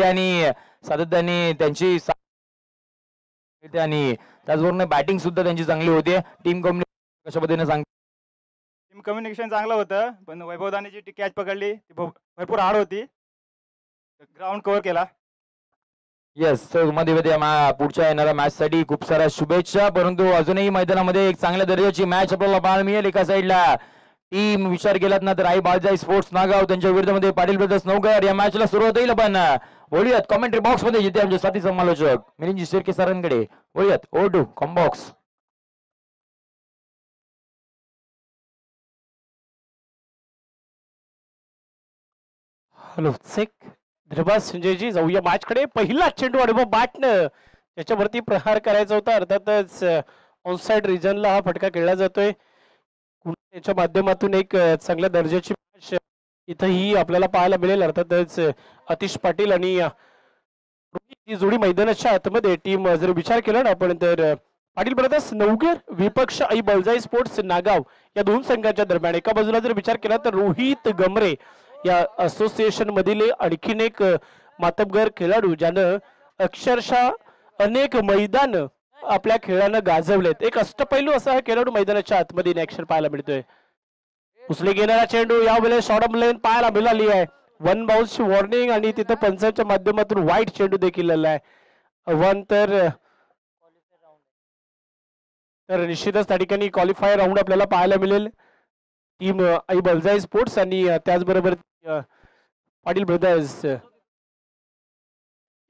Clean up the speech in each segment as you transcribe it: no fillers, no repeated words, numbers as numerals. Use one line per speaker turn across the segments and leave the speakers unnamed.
आणि सातत्याने त्यांची आणि त्याचबरोबर बॅटिंग सुद्धा त्यांची चांगली होती. टीम कम्युनिकेशन कशा पद्धतीने सांग
टीम कम्युनिकेशन चांगलं होतं, पण वैभवदाने जी कॅच पकडली ती भरपूर हार्ड होती. ग्राउंड कव्हर केला.
येस सर पुढच्या येणाऱ्या मॅच साठी खूप साऱ्या शुभेच्छा. परंतु अजूनही मैदानामध्ये एक चांगल्या दर्जाची मॅच आपल्याला पाहायला मिळेल. एका साईडला टीम विचार केलात ना तर आई बाळजाई स्पोर्ट्स नागाव त्यांच्या विरुद्धमध्ये पाटील ब्रदर्स नवघर या मॅचला सुरुवात होईल. आपण बोलूयात कॉमेंट्री बॉक्स मध्ये जिथे आमचे साथी समालोचक मिलिंदजी शिर्के सरांकडे बोलूयात. ओ टू कॉम्बॉक्स.
हॅलो चेक धर्मा संजयजी जाऊया मॅचकडे. पहिला चेंडू अनुभव बॅटनं त्याच्यावरती प्रहार करायचा होता. अर्थातच ऑनसाइड रिजनला हा फटका खेळला जातोय. त्याच्या माध्यमातून एक चांगल्या दर्जाची मॅच इथंही आपल्याला पाहायला मिळेल. अर्थातच अतिश पाटील आणि ही जोडी मैदानाच्या आतमध्ये टीम जर विचार केला ना आपण तर पाटील ब्रदर्स नवघर विपक्ष आई बलजाई स्पोर्ट्स नागाव या दोन संघाच्या दरम्यान एका बाजूला जर विचार केला तर रोहित गमरे या असोसिएशन मधील आणखीन एक मातबगर खेळाडू ज्यानं अक्षरशः अनेक मैदान आपल्या खेळानं गाजवलेत. एक अष्टपैलू असा हा खेळाडू मैदानाच्या आतमध्ये ऍक्शन पाहायला मिळतोय. उचले गेलेला चेंडू यावेळेस शॉर्ट ऑफ लेन पाहायला मिळाली आहे. वन बाउन्सची वॉर्निंग आणि तिथं पंचांच्या माध्यमातून वाईट चेंडू देखील आला आहे. तर निश्चितच त्या ठिकाणी क्वालिफायर राऊंड आपल्याला पाहायला मिळेल. टीम आई बलजाई स्पोर्ट्स आणि त्याचबरोबर पाटील ब्रदर्स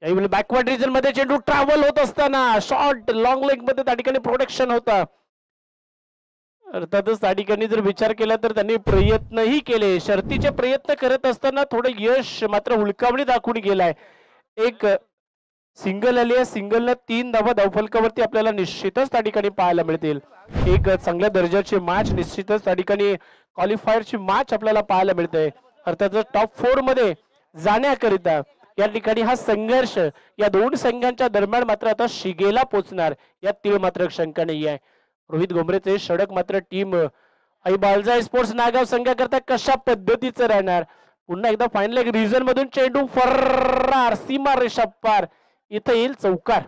बॅकवर्ड रिजन मध्ये चेंडू ट्रॅव्हल होत असताना शॉर्ट लॉंग लेग मध्ये त्या ठिकाणी प्रोटेक्शन होता. अर्थातच त्या ठिकाणी जर विचार केला तर त्यांनी प्रयत्नही केले. शर्तीचे प्रयत्न करत असताना थोडं यश मात्र हुलकावणी दाखवून गेलाय. एक सिंगल आली आहे. सिंगलला 3 धावा धावफलकावरती आपल्याला निश्चितच त्या ठिकाणी पाहायला मिळतील. एक चांगल्या दर्जाची मॅच निश्चितच त्या ठिकाणी क्वालिफायरची मॅच आपल्याला पाहायला मिळते. अर्थातच टॉप 4 मध्ये जाण्याकरिता या ठिकाणी हा संघर्ष या दोन संघांच्या दरम्यान मात्र आता शिगेला पोचणार यात तीळ मात्र शंका नाही आहे. रोहित गोमरेचे षडक मात्र टीम आई बालजाई स्पोर्ट्स नागाव संघाकरता कशा पद्धतीचं राहणार. पुन्हा एकदा फायनल एक रिजन मधून चेंडू फर्रार सीमा रेषा पार इथं येईल चौकार.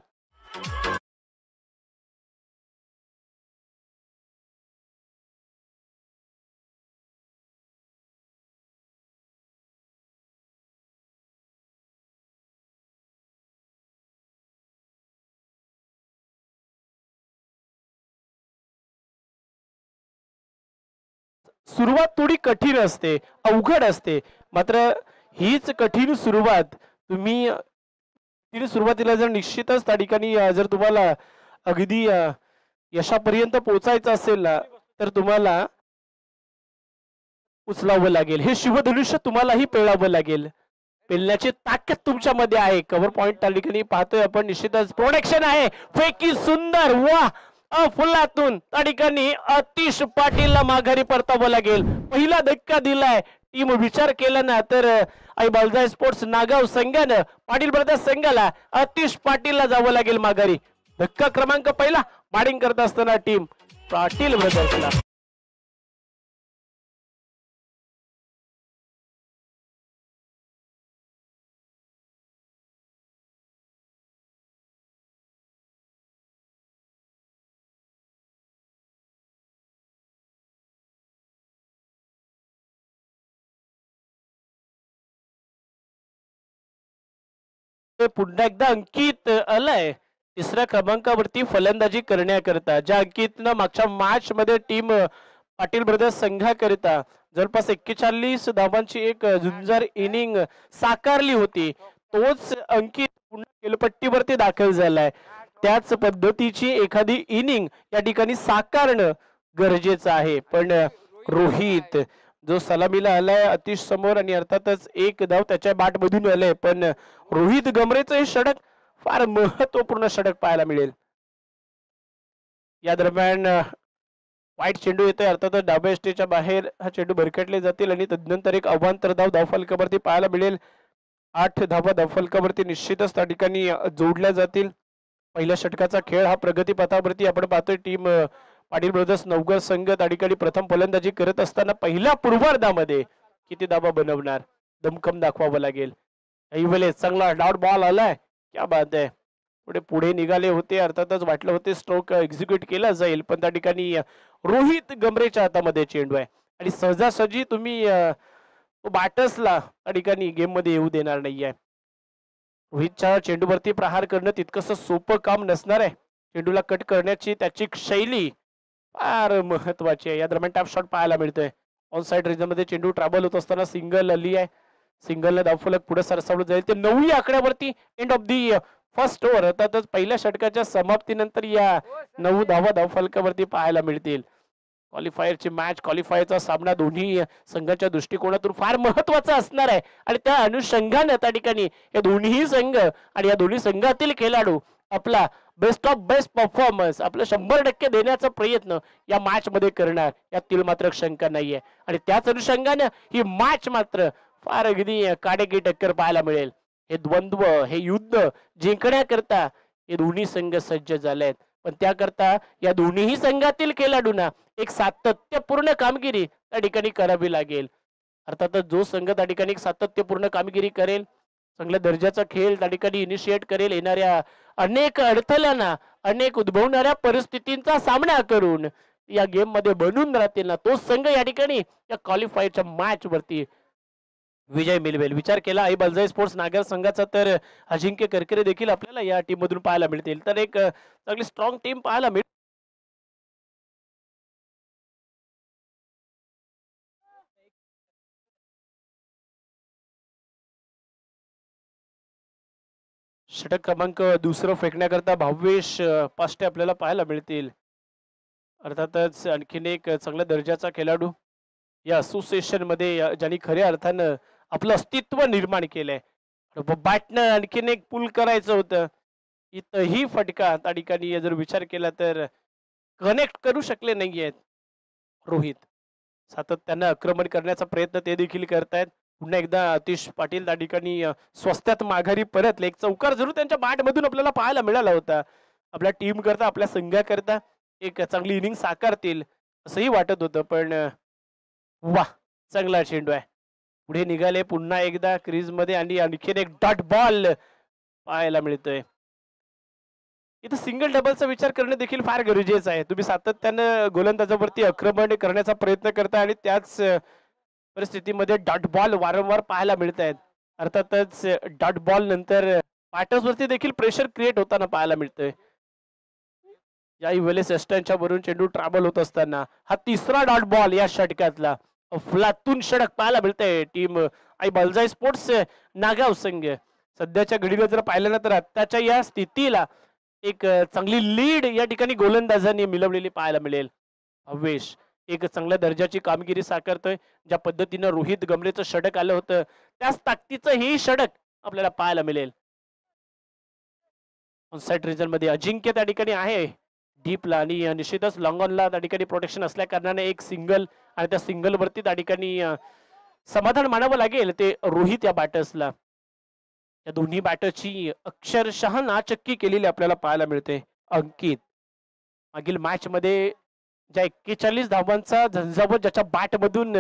सुरुवात थोडी कठीण असते, अवघड असते. मात्र हीच कठीण सुरुवात तुम्ही सुरुवातीला जर निश्चितच त्या ठिकाणी जर तुम्हाला अगदी यशापर्यंत पोहोचायचं असेल ना तर तुम्हाला उचलावं लागेल. हे शिवधनुष्य तुम्हालाही पेळावं लागेल. पेलण्याची ताकद तुमच्यामध्ये आहे. कव्हर पॉइंट त्या ठिकाणी पाहतोय आपण निश्चितच प्रोटेक्शन आहे. फेकी सुंदर वा फुलातून त्या ठिकाणी अतिश पाटीलला माघारी परतावं लागेल. पहिला धक्का दिलाय. टीम विचार केला ना तर आई बालजाई स्पोर्ट्स नागाव संघानं पाटील ब्रदर्स संघाला अतिश पाटीलला जावं लागेल माघारी. धक्का क्रमांक पहिला बॅटिंग करत असताना टीम पाटील ब्रदर्सला. पुन्हा एकदा अंकित आलाय तिसऱ्या क्रमांकावरती फलंदाजी करण्याकरता. ज्या अंकितनं मागच्या मॅच मध्ये टीम पाटील ब्रदर्स संघाकरिता जवळपास 41 धावांची एक झुंजार इनिंग साकारली होती, तोच अंकित पुन्हा खेळपट्टीवरती दाखल झालाय. त्याच पद्धतीची एखादी इनिंग या ठिकाणी साकारणं गरजेचं आहे. पण रोहित जो सलामीला आलाय अतिश समोर आणि अर्थातच एक धाव त्याच्या बॅट मधून आलंय. पण रोहित गमरेचं हे षटक फार महत्वपूर्ण षटक पाहायला मिळेल. या दरम्यान वाईट चेंडू येतोय. अर्थातच डाव्या स्टेच्या बाहेर हा चेंडू भरकटले जातील आणि तदनंतर एक अवांतर धाव धावफलकावरती पाहायला मिळेल. 8 धावा धावफलकावरती निश्चितच त्या ठिकाणी जोडल्या जातील. पहिल्या षटकाचा खेळ हा प्रगतीपथावरती आपण पाहतोय. टीम पाटील ब्रदर्स नवघर संघ त्या ठिकाणी प्रथम फलंदाजी करत असताना पहिल्या पूर्वार्धामध्ये किती धावा बनवणार दमखम दाखवावं लागेल. वेळेस चांगला डॉट बॉल आलाय, क्या बात आहे. पुढे पुढे निघाले होते, अर्थातच वाटलं होते स्ट्रोक एक्झिक्यूट केला जाईल, पण त्या ठिकाणी रोहित गमरेच्या हातामध्ये चेंडू आहे आणि सहजासहजी तुम्ही तो बाटसला त्या ठिकाणी गेम मध्ये येऊ देणार नाहीये. रोहितच्या चेंडूवरती प्रहार करणं तितकंसं सोपं काम नसणार आहे. चेंडूला कट करण्याची त्याची शैली फार महत्वाची आहे. या दरम्यान टॅप शॉट पाहायला मिळतोय. ऑन साइड रिजन मध्ये चेंडू ट्रॅव्हल होत असताना सिंगल आली आहे. सिंगलने धावफलक पुढे सरसावलं जाईल. ते 9 आकड्यावरती end of the first over. अर्थातच पहिल्या षटकाच्या समाप्तीनंतर या 9 धावा धावफलकावरती पाहायला मिळतील. क्वालिफायरची मॅच, क्वालिफायरचा सामना दोन्ही संघाच्या दृष्टिकोनातून फार महत्वाचा असणार आहे आणि त्या अनुषंगाने त्या ठिकाणी हे दोन्ही संघ आणि या दोन्ही संघातील खेळाडू आपला बेस्ट ऑफ बेस्ट परफॉर्मन्स आपलं 100% देण्याचा प्रयत्न या मॅच मध्ये करणार, यातील मात्र शंका नाहीये. आणि त्याच अनुषंगाने ही मॅच मात्र फार अगदी काटेकी टक्कर पाहायला मिळेल. हे द्वंद्व, हे युद्ध जिंकण्याकरता हे दोन्ही संघ सज्ज झाले आहेत, पण त्याकरता या दोन्ही संघातील खेळाडूंना एक सातत्यपूर्ण कामगिरी त्या ठिकाणी करावी लागेल. अर्थातच जो संघ त्या ठिकाणी एक सातत्यपूर्ण कामगिरी करेल, चांगल्या दर्जाचा खेळ त्या ठिकाणी इनिशिएट करेल, येणाऱ्या अनेक अडथळ्यांना, अनेक उद्भवणाऱ्या परिस्थितींचा सामना करून या गेम मध्ये बनून राहतील ना, तो संघ या ठिकाणी या क्वालिफायरच्या मॅच वरती विजय मिळवेल. विचार केला आई बलजाई स्पोर्ट्स नागर संघाचा तर अजिंक्य करकरे देखील आपल्याला या टीम मधून पाहायला मिळतील. तर एक चांगली स्ट्रॉंग टीम पाहायला मिळेल. षटक क्रमांक दुसरं फेकण्याकरता भावेश पाष्टे आपल्याला पाहायला मिळतील. अर्थातच आणखीन एक चांगल्या दर्जाचा खेळाडू या असोसिएशन मध्ये ज्यांनी खऱ्या अर्थानं आपलं अस्तित्व निर्माण केलंय. बॅटनं आणखीन एक पुल करायचं होतं, इथंही फटका त्या ठिकाणी जर विचार केला तर कनेक्ट करू शकले नाहीयेत रोहित. सातत्यानं आक्रमण करण्याचा प्रयत्न ते देखील करतायत. पुन्हा एकदा आतिश पाटील त्या ठिकाणी स्वस्त्यात माघारी परतले. एक चौकार जरूर त्यांच्या बॅट मधून आपल्याला पाहायला मिळाला होता. आपल्या टीम करता, आपल्या संघाकरता एक चांगली इनिंग साकारतील असंही वाटत होतं, पण वा, चांगला चेंडू आहे. पुढे निघाले पुन्हा एकदा क्रीज मध्ये आणि आणखीन एक डॉट बॉल पाहायला मिळतोय. इथं सिंगल डबलचा विचार करणे देखील फार गरजेचं आहे. तुम्ही सातत्यानं गोलंदाजावरती आक्रमण करण्याचा प्रयत्न करता आणि त्याच परिस्थितीमध्ये डॉट बॉल वारंवार पाहायला मिळत आहेत. अर्थातच डॉट बॉल नंतर बॅटर्सवरती देखील प्रेशर क्रिएट होताना पाहायला मिळतोय. याही वेळेस एस्टनच्या वरून चेंडू ट्रॅव्हल होत असताना हा तिसरा डॉट बॉल या षटकातला अफलातून षटक पाहायला मिळतंय टीम आई बलजाई स्पोर्ट्स नागाव संघ. सध्याच्या घडीला जर पाहिलं ना तर आत्ताच्या या स्थितीला एक चांगली लीड या ठिकाणी गोलंदाजांनी मिळवलेली पाहायला मिळेल. अवेश एक चांगल्या दर्जाची कामगिरी साकारतोय. ज्या पद्धतीनं रोहित गमरेचं षटक आलं होतं त्याच ताकदीचं हे षटक आपल्याला पाहायला मिळेल. ऑनसाइड रिजन मध्ये अजिंक्य त्या ठिकाणी आहे डीपला आणि निश्चितच लॉंग ऑनला त्या ठिकाणी प्रोटेक्शन असल्या कारणाने एक सिंगल आणि त्या सिंगल वरती त्या ठिकाणी समाधान मानावं लागेल ते रोहित या बॅटर्सला. या दोन्ही बॅटरची अक्षरशः नाचक्की केलेली आपल्याला पाहायला मिळते. अंकित मागील मॅच मध्ये ज्या 41 धावांचा झंझावत ज्याच्या बॅट मधून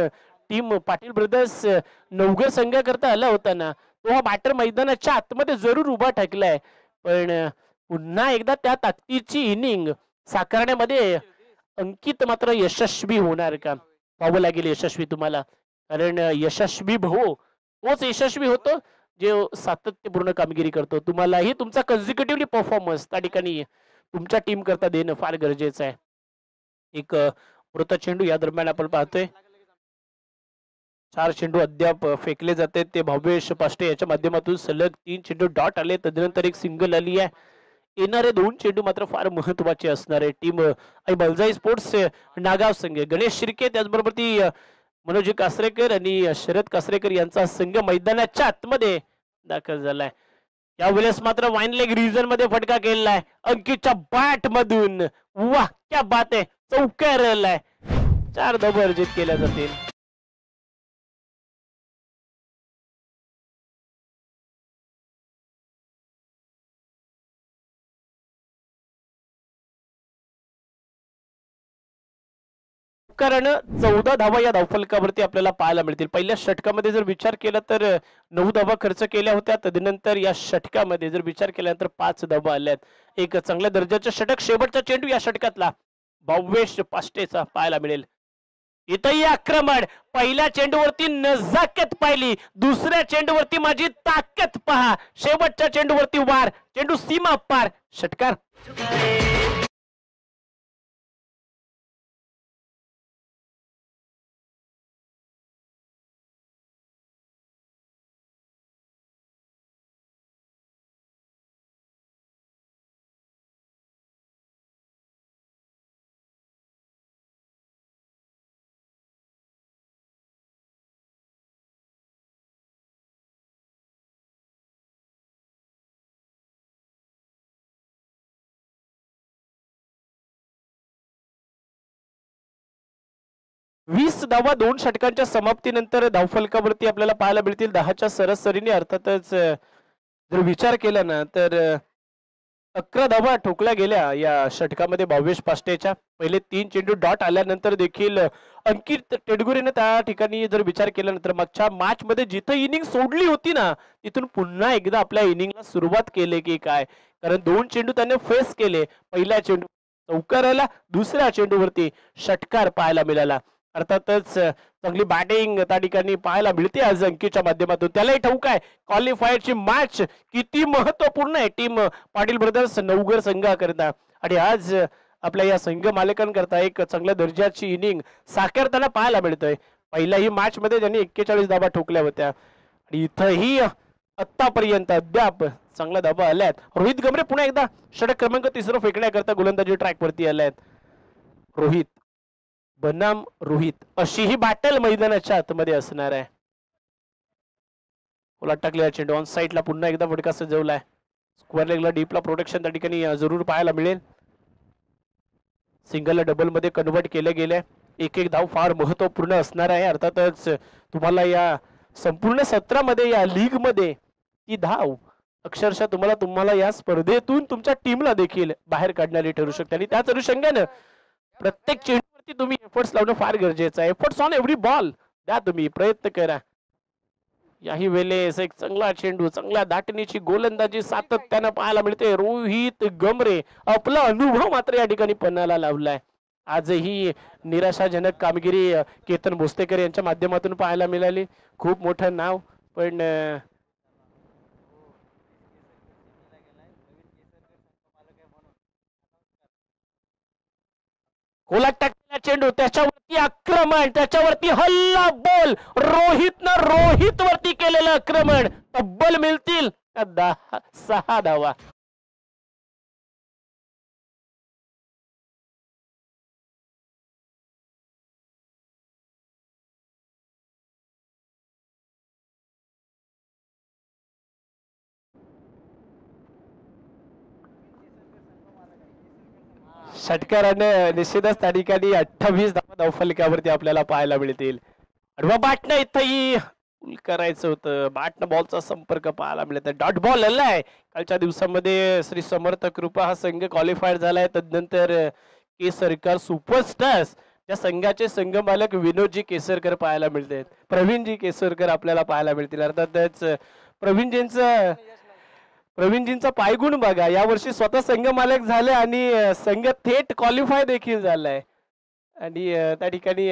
टीम पाटील ब्रदर्स नवघर संघाकरता आला होता ना, तो हा बॅटर मैदानाच्या आतमध्ये जरूर उभा ठाकलाय, पण पुन्हा एकदा त्या ताकदीची इनिंग साकारण्यामध्ये अंकित मात्र यशस्वी होणार का पाहावं लागेल. यशस्वी तुम्हाला, कारण यशस्वी हो तोच यशस्वी होतो जे सातत्यपूर्ण कामगिरी करतो. तुम्हालाही तुमचा कन्झिक्युटिव्हली परफॉर्मन्स त्या ठिकाणी तुमच्या टीम करता देणं फार गरजेचं आहे. एक मृत चेंडू या दरम्यान आपण पाहतोय. 4 चेंडू अद्याप फेकले जाते ते भावेश पाष्टे याच्या माध्यमातून सलग 3 चेंडू डॉट आले, तदनंतर एक सिंगल आली आहे. येणारे 2 चेंडू मात्र फार महत्वाचे असणार आहे. टीम आई बलजाई स्पोर्ट्स नागाव संघ गणेश शिर्के त्याचबरोबर ती मनोज कासरेकर आणि शरद कासरेकर यांचा संघ मैदानाच्या आतमध्ये दाखल झालाय. यावेळेस मात्र वाईन लेग रिजन मध्ये फटका केलाय अंकितच्या बॅट मधून. वाह, क्या बात आहे, चौकार आहे. 4 धावा अर्जित केल्या जातील. सावकारानं 14 धावा या धावफलकावरती आपल्याला पाहायला मिळतील. पहिल्या षटकामध्ये जर विचार केला तर 9 धावा खर्च केल्या होत्या. तदनंतर या षटकामध्ये जर विचार केल्यानंतर 5 धावा आल्यात. एक चांगल्या दर्जाचं षटक. शेवटचा चेंडू या षटकातला भावेश पाष्टेचा पाहायला मिळेल. इथंही आक्रमण. पहिल्या चेंडूवरती नजाकत पाहिली, दुसऱ्या चेंडूवरती माझी ताकद पहा, शेवटच्या चेंडूवरती वार, चेंडू सीमा पार, षटकार. वीस धावा 2 षटकांच्या समाप्तीनंतर धावफलकावरती आपल्याला पाहायला मिळतील 10च्या सरासरीने. अर्थातच जर विचार केला ना तर 11 धावा ठोकल्या गेल्या या षटकामध्ये भावेश पाष्टेच्या. पहिले 3 चेंडू डॉट आल्यानंतर देखील अंकित टेडगुरेने त्या ठिकाणी जर विचार केल्यानंतर मागच्या मॅच मध्ये जिथं इनिंग सोडली होती ना तिथून पुन्हा एकदा आपल्या इनिंगला सुरुवात केली की काय, कारण 2 चेंडू त्याने फेस केले. पहिला चेंडू चौकार आला, दुसऱ्या चेंडूवरती षटकार पाहायला मिळाला. अर्थातच चांगली बॅटिंग त्या ठिकाणी पाहायला मिळते आज अंकितच्या माध्यमातून. त्यालाही ठाऊक आहे क्वालिफायरची मॅच किती महत्वपूर्ण आहे टीम पाटील ब्रदर्स नवघर संघाकरता. आणि आज आपल्या या संघ मालकांकरता एक चांगल्या दर्जाची इनिंग साकारताना पाहायला मिळतोय. पहिल्याही मॅच मध्ये त्यांनी 41 धावा ठोकल्या होत्या आणि इथंही आतापर्यंत अद्याप चांगल्या धावा आल्यात. रोहित गमरे पुन्हा एकदा षटक क्रमांक 3 फेकण्याकरता गोलंदाजी ट्रॅक वरती आल्यात. रोहित बनाम रोहित अशी ही बॅटल मैदानाच्या आतमध्ये असणार आहे. उलट टाकलेला चेंडू ऑन साईडला पुन्हा एकदा फटका सजवलाय. स्क्वेअर लेगला डीपला प्रोटेक्शन त्या ठिकाणी जरूर पाहायला मिळेल. सिंगल डबल मध्ये कन्वर्ट केले गेले. एक एक धाव फार महत्वपूर्ण असणार आहे. अर्थातच तुम्हाला या संपूर्ण सत्रामध्ये या लीग मध्ये ती धाव अक्षरशः तुम्हाला या स्पर्धेतून तुमच्या टीमला देखील बाहेर काढणारी ठरू शकते. आणि त्याच अनुषंगाने प्रत्येक चेंडूवरती तुम्ही एफर्ट्स लावणं फार गरजेचं आहे. एफर्ट्स ऑन एव्हरी बॉल द्या, तुम्ही प्रयत्न करा. याही वेळेस एक चांगला चेंडू, चांगल्या दाटणीची गोलंदाजी सातत्यानं पाहायला मिळते. रोहित गमरे आपला अनुभव मात्र या ठिकाणी पन्नाला लावलाय. आजही निराशाजनक कामगिरी केतन भोसलेकर यांच्या माध्यमातून पाहायला मिळाली. खूप मोठं नाव, पण कोलाट टाकलेला चेंडू, त्याच्यावरती आक्रमण, त्याच्यावरती हल्ला बॉल, रोहित वरती केलेलं आक्रमण. तब्बल मिळतील 6 धावा. षटकाराने निश्चितच त्या ठिकाणी 28 धावा धावफलकावरती आपल्याला पाहायला मिळतील. आणि बाटनं इथंही करायचं होतं. बाटनं बॉलचा संपर्क पाहायला मिळत. डॉट बॉल आलाय. कालच्या दिवसामध्ये श्री समर्थ कृपा हा संघ क्वालिफायर झालाय. तदनंतर केसरकर सुपरस्टार्स या संघाचे संघ मालक विनोदजी केसरकर पाहायला मिळतात. प्रवीणजी केसरकर आपल्याला पाहायला मिळतील. अर्थातच प्रवीणजींचा पायगुण बघा, यावर्षी स्वतः संघ मालक झाले आणि संघ थेट क्वालिफाय देखील झालाय. आणि त्या ठिकाणी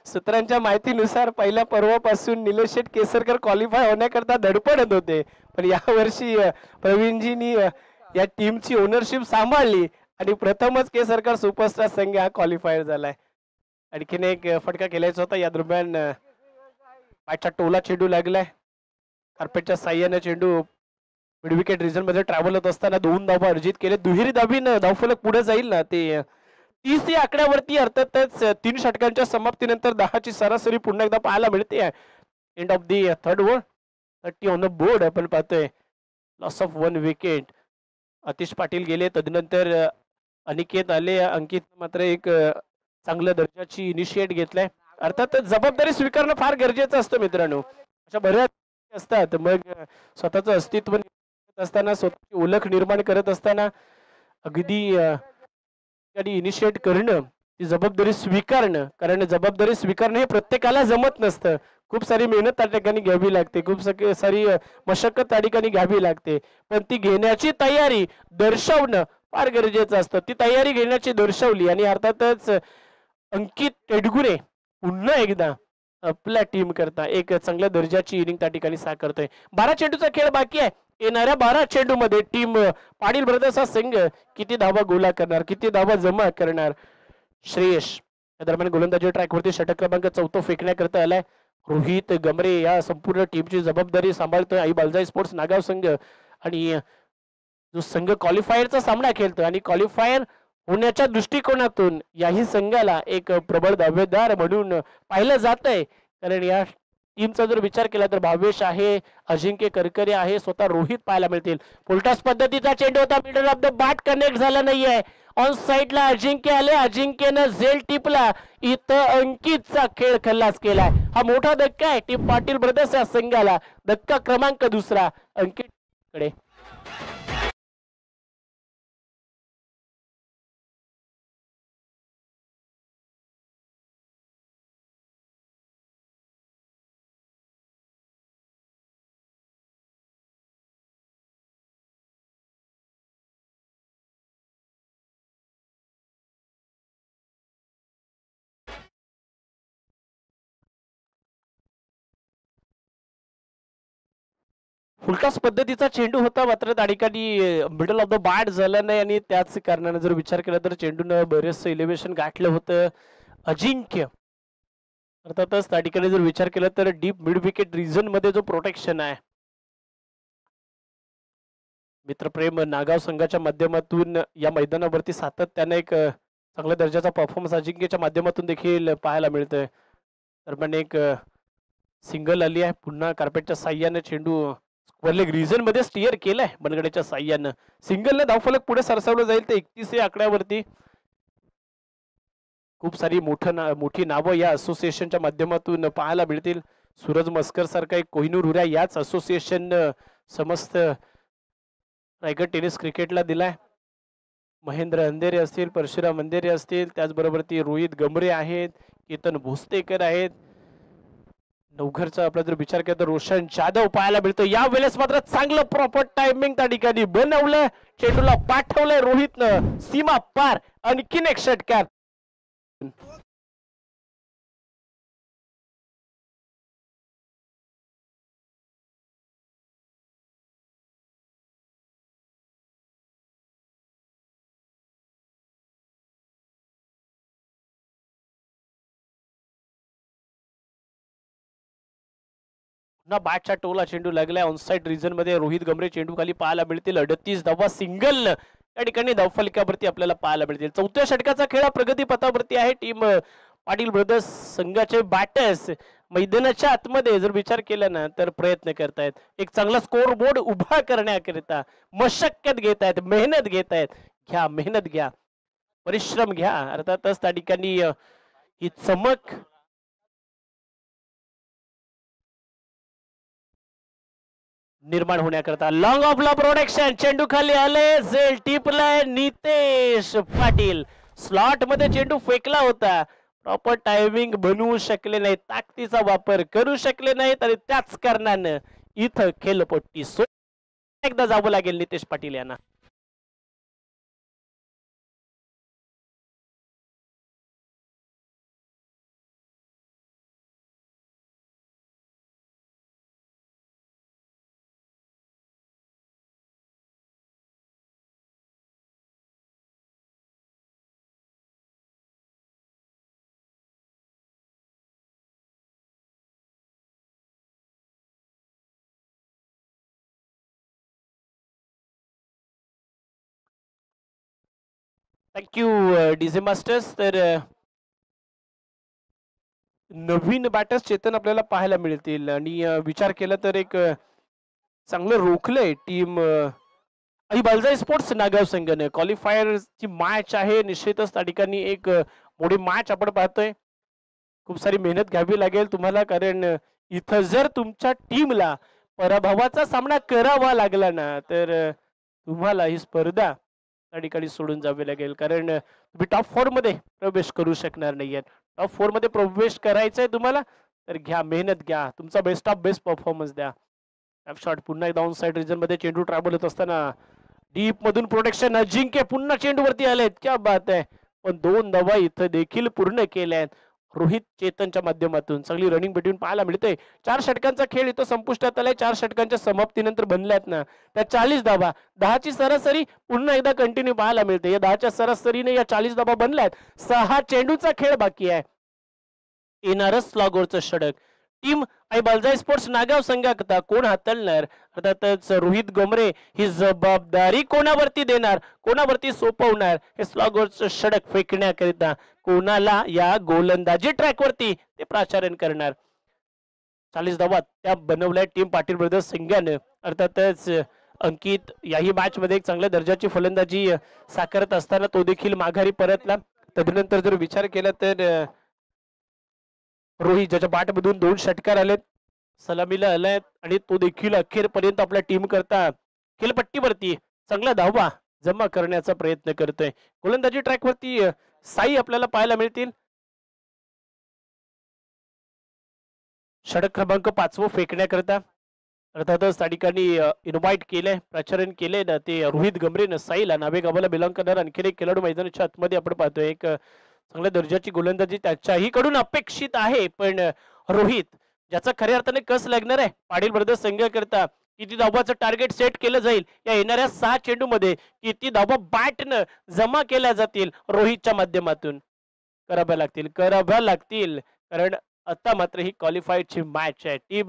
सूत्रांच्या माहितीनुसार पहिल्या पर्वापासून निलेश शेठ केसरकर क्वालिफाय होण्याकरता धडपडत होते, पण यावर्षी प्रवीणजींनी या टीमची ओनरशिप सांभाळली आणि प्रथमच केसरकर सुपरस्टार संघ हा क्वालिफायर झालाय. आणखीन एक फटका केलायचा होता. या दरम्यान पायचा टोला चेंडू लागलाय. कार्पेटच्या साह्याने चेंडू मिड विकेट रिजन मध्ये ट्रॅव्हल होत असताना 2 धावा अर्जित केले. दुहेरी धाबीनं धावफलक पुढे जाईल ना ते 30 या आकड्यावरती. अर्थातच 3 षटकांच्या समाप्तीनंतर 10ची सरासरी पुन्हा एकदा पाहायला मिळते. End of the third over, 30 on the board आपण पाहतोय. Loss of 1 wicket. Atish Patil गेले, तदनंतर अनिकेत आले. अंकित मात्र एक चांगल्या दर्जाची इनिशिएट घेतलाय. अर्थातच जबाबदारी स्वीकारणं फार गरजेचं असतं मित्रांनो. अशा बऱ्याच असतात, मग स्वतःचं अस्तित्व असताना, स्वतःची ओळख निर्माण करत असताना अगदी ठिकाणी इनिशिएट करणं, ती जबाबदारी स्वीकारणं, कारण जबाबदारी स्वीकारणं हे प्रत्येकाला जमत नसतं. खूप सारी मेहनत त्या ठिकाणी घ्यावी लागते, खूप सारी मशक्कत त्या ठिकाणी घ्यावी लागते, पण ती घेण्याची तयारी दर्शवणं फार गरजेचं असतं. ती तयारी घेण्याची दर्शवली आणि अर्थातच अंकित टेडगुरे पुन्हा एकदा आपल्या टीम करता एक चांगल्या दर्जाची इनिंग त्या ठिकाणी साकारतोय. 12 चेंडूचा खेळ बाकी आहे. येणाऱ्या 12 चेंडू मध्ये टीम पाटील ब्रदर्स हा संघ किती धावा गोला करणार, किती धावा जमा करणार. श्रेयश या दरम्यान गोलंदाजी ट्रॅकवरती षटक क्रमांक 4 फेकण्याकरता आलाय. रोहित गमरे या संपूर्ण टीमची जबाबदारी सांभाळतोय आई बालजाई स्पोर्ट्स नागाव संघ. आणि जो संघ क्वालिफायरचा सामना खेळतोय आणि क्वालिफायर होण्याच्या दृष्टिकोनातून याही संघाला एक प्रबळ दावेदार म्हणून पाहिलं जात आहे. कारण या टीमचा जर विचार केला तर भावेश आहे, अजिंक्य करकरे आहे, स्वतः रोहित पाहायला मिळतील. फुलटॉस पद्धतीचा चेंडू होता, middle of the bat connect झाला नाहीये. ऑन साइडला अजिंक्य आले, अजिंक्यनं झेल टिपला. इथं अंकितचा खेळ खल्लास केलाय. हा मोठा धक्का आहे टीम पाटील ब्रदर्स या संघाला. धक्का क्रमांक 2 अंकित कडे. फुलटॉस पद्धतीचा चेंडू होता, मात्र त्या ठिकाणी मिडल ऑफ द बॅट झाला नाही आणि त्याच कारणाने जर विचार केला तर चेंडूनं बरेचसं इलेव्हेशन गाठलं होतं. अजिंक्य अर्थातच त्या ठिकाणी जर विचार केला तर डीप मिड विकेट रिजन मध्ये जो प्रोटेक्शन आहे, मित्रप्रेम नागाव संघाच्या माध्यमातून या मैदानावरती सातत्याने एक चांगल्या दर्जाचा परफॉर्मन्स अजिंक्यच्या माध्यमातून देखील पाहायला मिळतोय. दरम्यान एक सिंगल आली आहे. पुन्हा कार्पेटच्या साह्याने चेंडू स्क्वेअर रिजन मध्ये स्टिअर केलाय बनगड्याच्या साह्यानं. सिंगलने धावफलक पुढे सरसावलं जाईल ते 31 या आकड्यावरती. खूप सारी मोठी नावं या असोसिएशनच्या माध्यमातून पाहायला मिळतील. सूरज मस्कर सारखा एक कोहिनूर हुऱ्या याच असोसिएशन समस्त रायगड टेनिस क्रिकेटला दिलाय. महेंद्र अंधेरे असतील, परशुराम अंधेरे असतील, त्याचबरोबर ती रोहित गमरे आहेत, केतन भोसतेकर आहेत. नवघरचा आपला जर विचार केला तर रोशन जाधव पाहायला मिळतो. या वेळेस मात्र चांगलं प्रॉपर टायमिंग त्या ठिकाणी बनवलं, चेंडूला पाठवलंय रोहितनं सीमा पार. आणखीन एक षटकार. बॅटच्या टोला चेंडू लागलाय ऑनसाइड रिजन मध्ये. रोहित गमरे चेंडू खाली पाहायला मिळतील. 38 धावा सिंगल या ठिकाणी धावफलकावरती आपल्याला पाहायला मिळतील. 4थ्या षटकाचा खेळ प्रगती पथावरती आहे. टीम पाटील ब्रदर्स संघाचे बॅटर्स मैदानाच्या आतमध्ये जर विचार केला ना तर प्रयत्न करतायत एक चांगला स्कोर बोर्ड उभा करण्याकरिता. मशक्कत घेत आहेत, मेहनत घेत आहेत. घ्या, मेहनत घ्या, परिश्रम घ्या. अर्थातच त्या ठिकाणी ही चमक निर्माण होण्याकरता लॉंग ऑफला प्रोडक्शन. चेंडू खाली आले, झेल टिपलाय नितेश पाटील. स्लॉट मध्ये चेंडू फेकला होता, प्रॉपर टायमिंग बनवू शकले नाही, ताकदीचा वापर करू शकले नाहीत आणि त्याच कारणानं इथं खेळपट्टी एकदा जावं लागेल नितेश पाटील यांना. Thank you DJ masters. तर नवीन बॅटर्स चेतन आपल्याला पाहायला मिळतील आणि विचार केला तर एक चांगलं रोखलंय टीम आई बालजाई स्पोर्ट्स नागाव संघाने. क्वालिफायरची मॅच आहे, निश्चितच त्या ठिकाणी एक मोठी मॅच आपण पाहतोय. खूप सारी मेहनत घ्यावी लागेल तुम्हाला, कारण इथं जर तुमच्या टीमला पराभवाचा सामना करावा लागला ना तर तुम्हाला ही स्पर्धा त्या ठिकाणी सोडून जावे लागेल, कारण तुम्ही टॉप 4 मध्ये प्रवेश करू शकणार नाहीये. टॉप 4 मध्ये प्रवेश करायचा आहे तुम्हाला, तर घ्या, मेहनत घ्या, तुमचा बेस्ट ऑफ बेस्ट परफॉर्मन्स द्या. शॉट पुन्हा एकदा ऑन साइड रिजन मध्ये चेंडू ट्रॅव्हल होत असताना डीप मधून प्रोटेक्शन, अजिंक्य पुन्हा चेंडूवरती आलेत, क्या बात आहे. पण 2 धावा इथं देखील पूर्ण केल्या आहेत रोहित चेतनच्या माध्यमातून. चांगली रनिंग बिटवीन पाहायला मिळते. 4 षटकांचा खेळ इथं संपुष्टात आलाय. 4 षटकांच्या समाप्तीनंतर बनल्यात ना त्या 40 धावा, 10ची सरासरी पुन्हा एकदा कंटिन्यू पाहायला मिळते. या 10च्या सरासरीने या 40 धावा बनल्यात. 6 चेंडूचा खेळ बाकी आहे. येणारच स्लॉगवरचं षटक टीम आई बालजाई स्पोर्ट्स नागाव संघाकरता कोण हाताळणार, अर्थातच रोहित गमरे ही जबाबदारी कोणावरती देणार, कोणावरती सोपवणार हे स्लॉगवरचं षटक फेकण्याकरिता, कोणाला या गोलंदाजी ट्रॅकवरती ते प्राचारण करणार. 40 धावा त्या बनवल्या टीम पाटील ब्रदर्स संघानं. अर्थातच अंकित याही मॅच मध्ये एक चांगल्या दर्जाची फलंदाजी साकारत असताना तो देखील माघारी परतला. तदनंतर जर विचार केला तर रोहित ज्याच्या बॅटमधून 2 षटकार आलेत, सलामीला आलाय आणि तो देखील अखेरपर्यंत आपल्या टीम करता खेळपट्टीवरती चांगला धावा जमा करण्याचा प्रयत्न करतोय. गोलंदाजी ट्रॅकवरती साई आपल्याला पाहायला मिळतील. षटक क्रमांक 5 फेकण्याकरता अर्थातच त्या ठिकाणी इन्व्हाइट केलंय, प्रचारण केलंय ना ते रोहित गमरेनं साईला. नावे गावाला बिलॉंग करणार आणखी एक खेळाडू मैदानाच्या आतमध्ये आपण पाहतोय. एक चांगल्या दर्जाची गोलंदाजी त्याच्याही कडून अपेक्षित आहे, पण रोहित ज्याचा खऱ्या अर्थाने कस लागणार आहे पाटील ब्रदर्स संघाकरता, किती धावाचं टार्गेट सेट केलं जाईल या येणाऱ्या 6 चेंडूमध्ये, किती धावा बॅटनं जमा केल्या जातील रोहितच्या माध्यमातून, कराव्या लागतील कारण आता मात्र ही क्वालिफाईडची मॅच आहे. टीम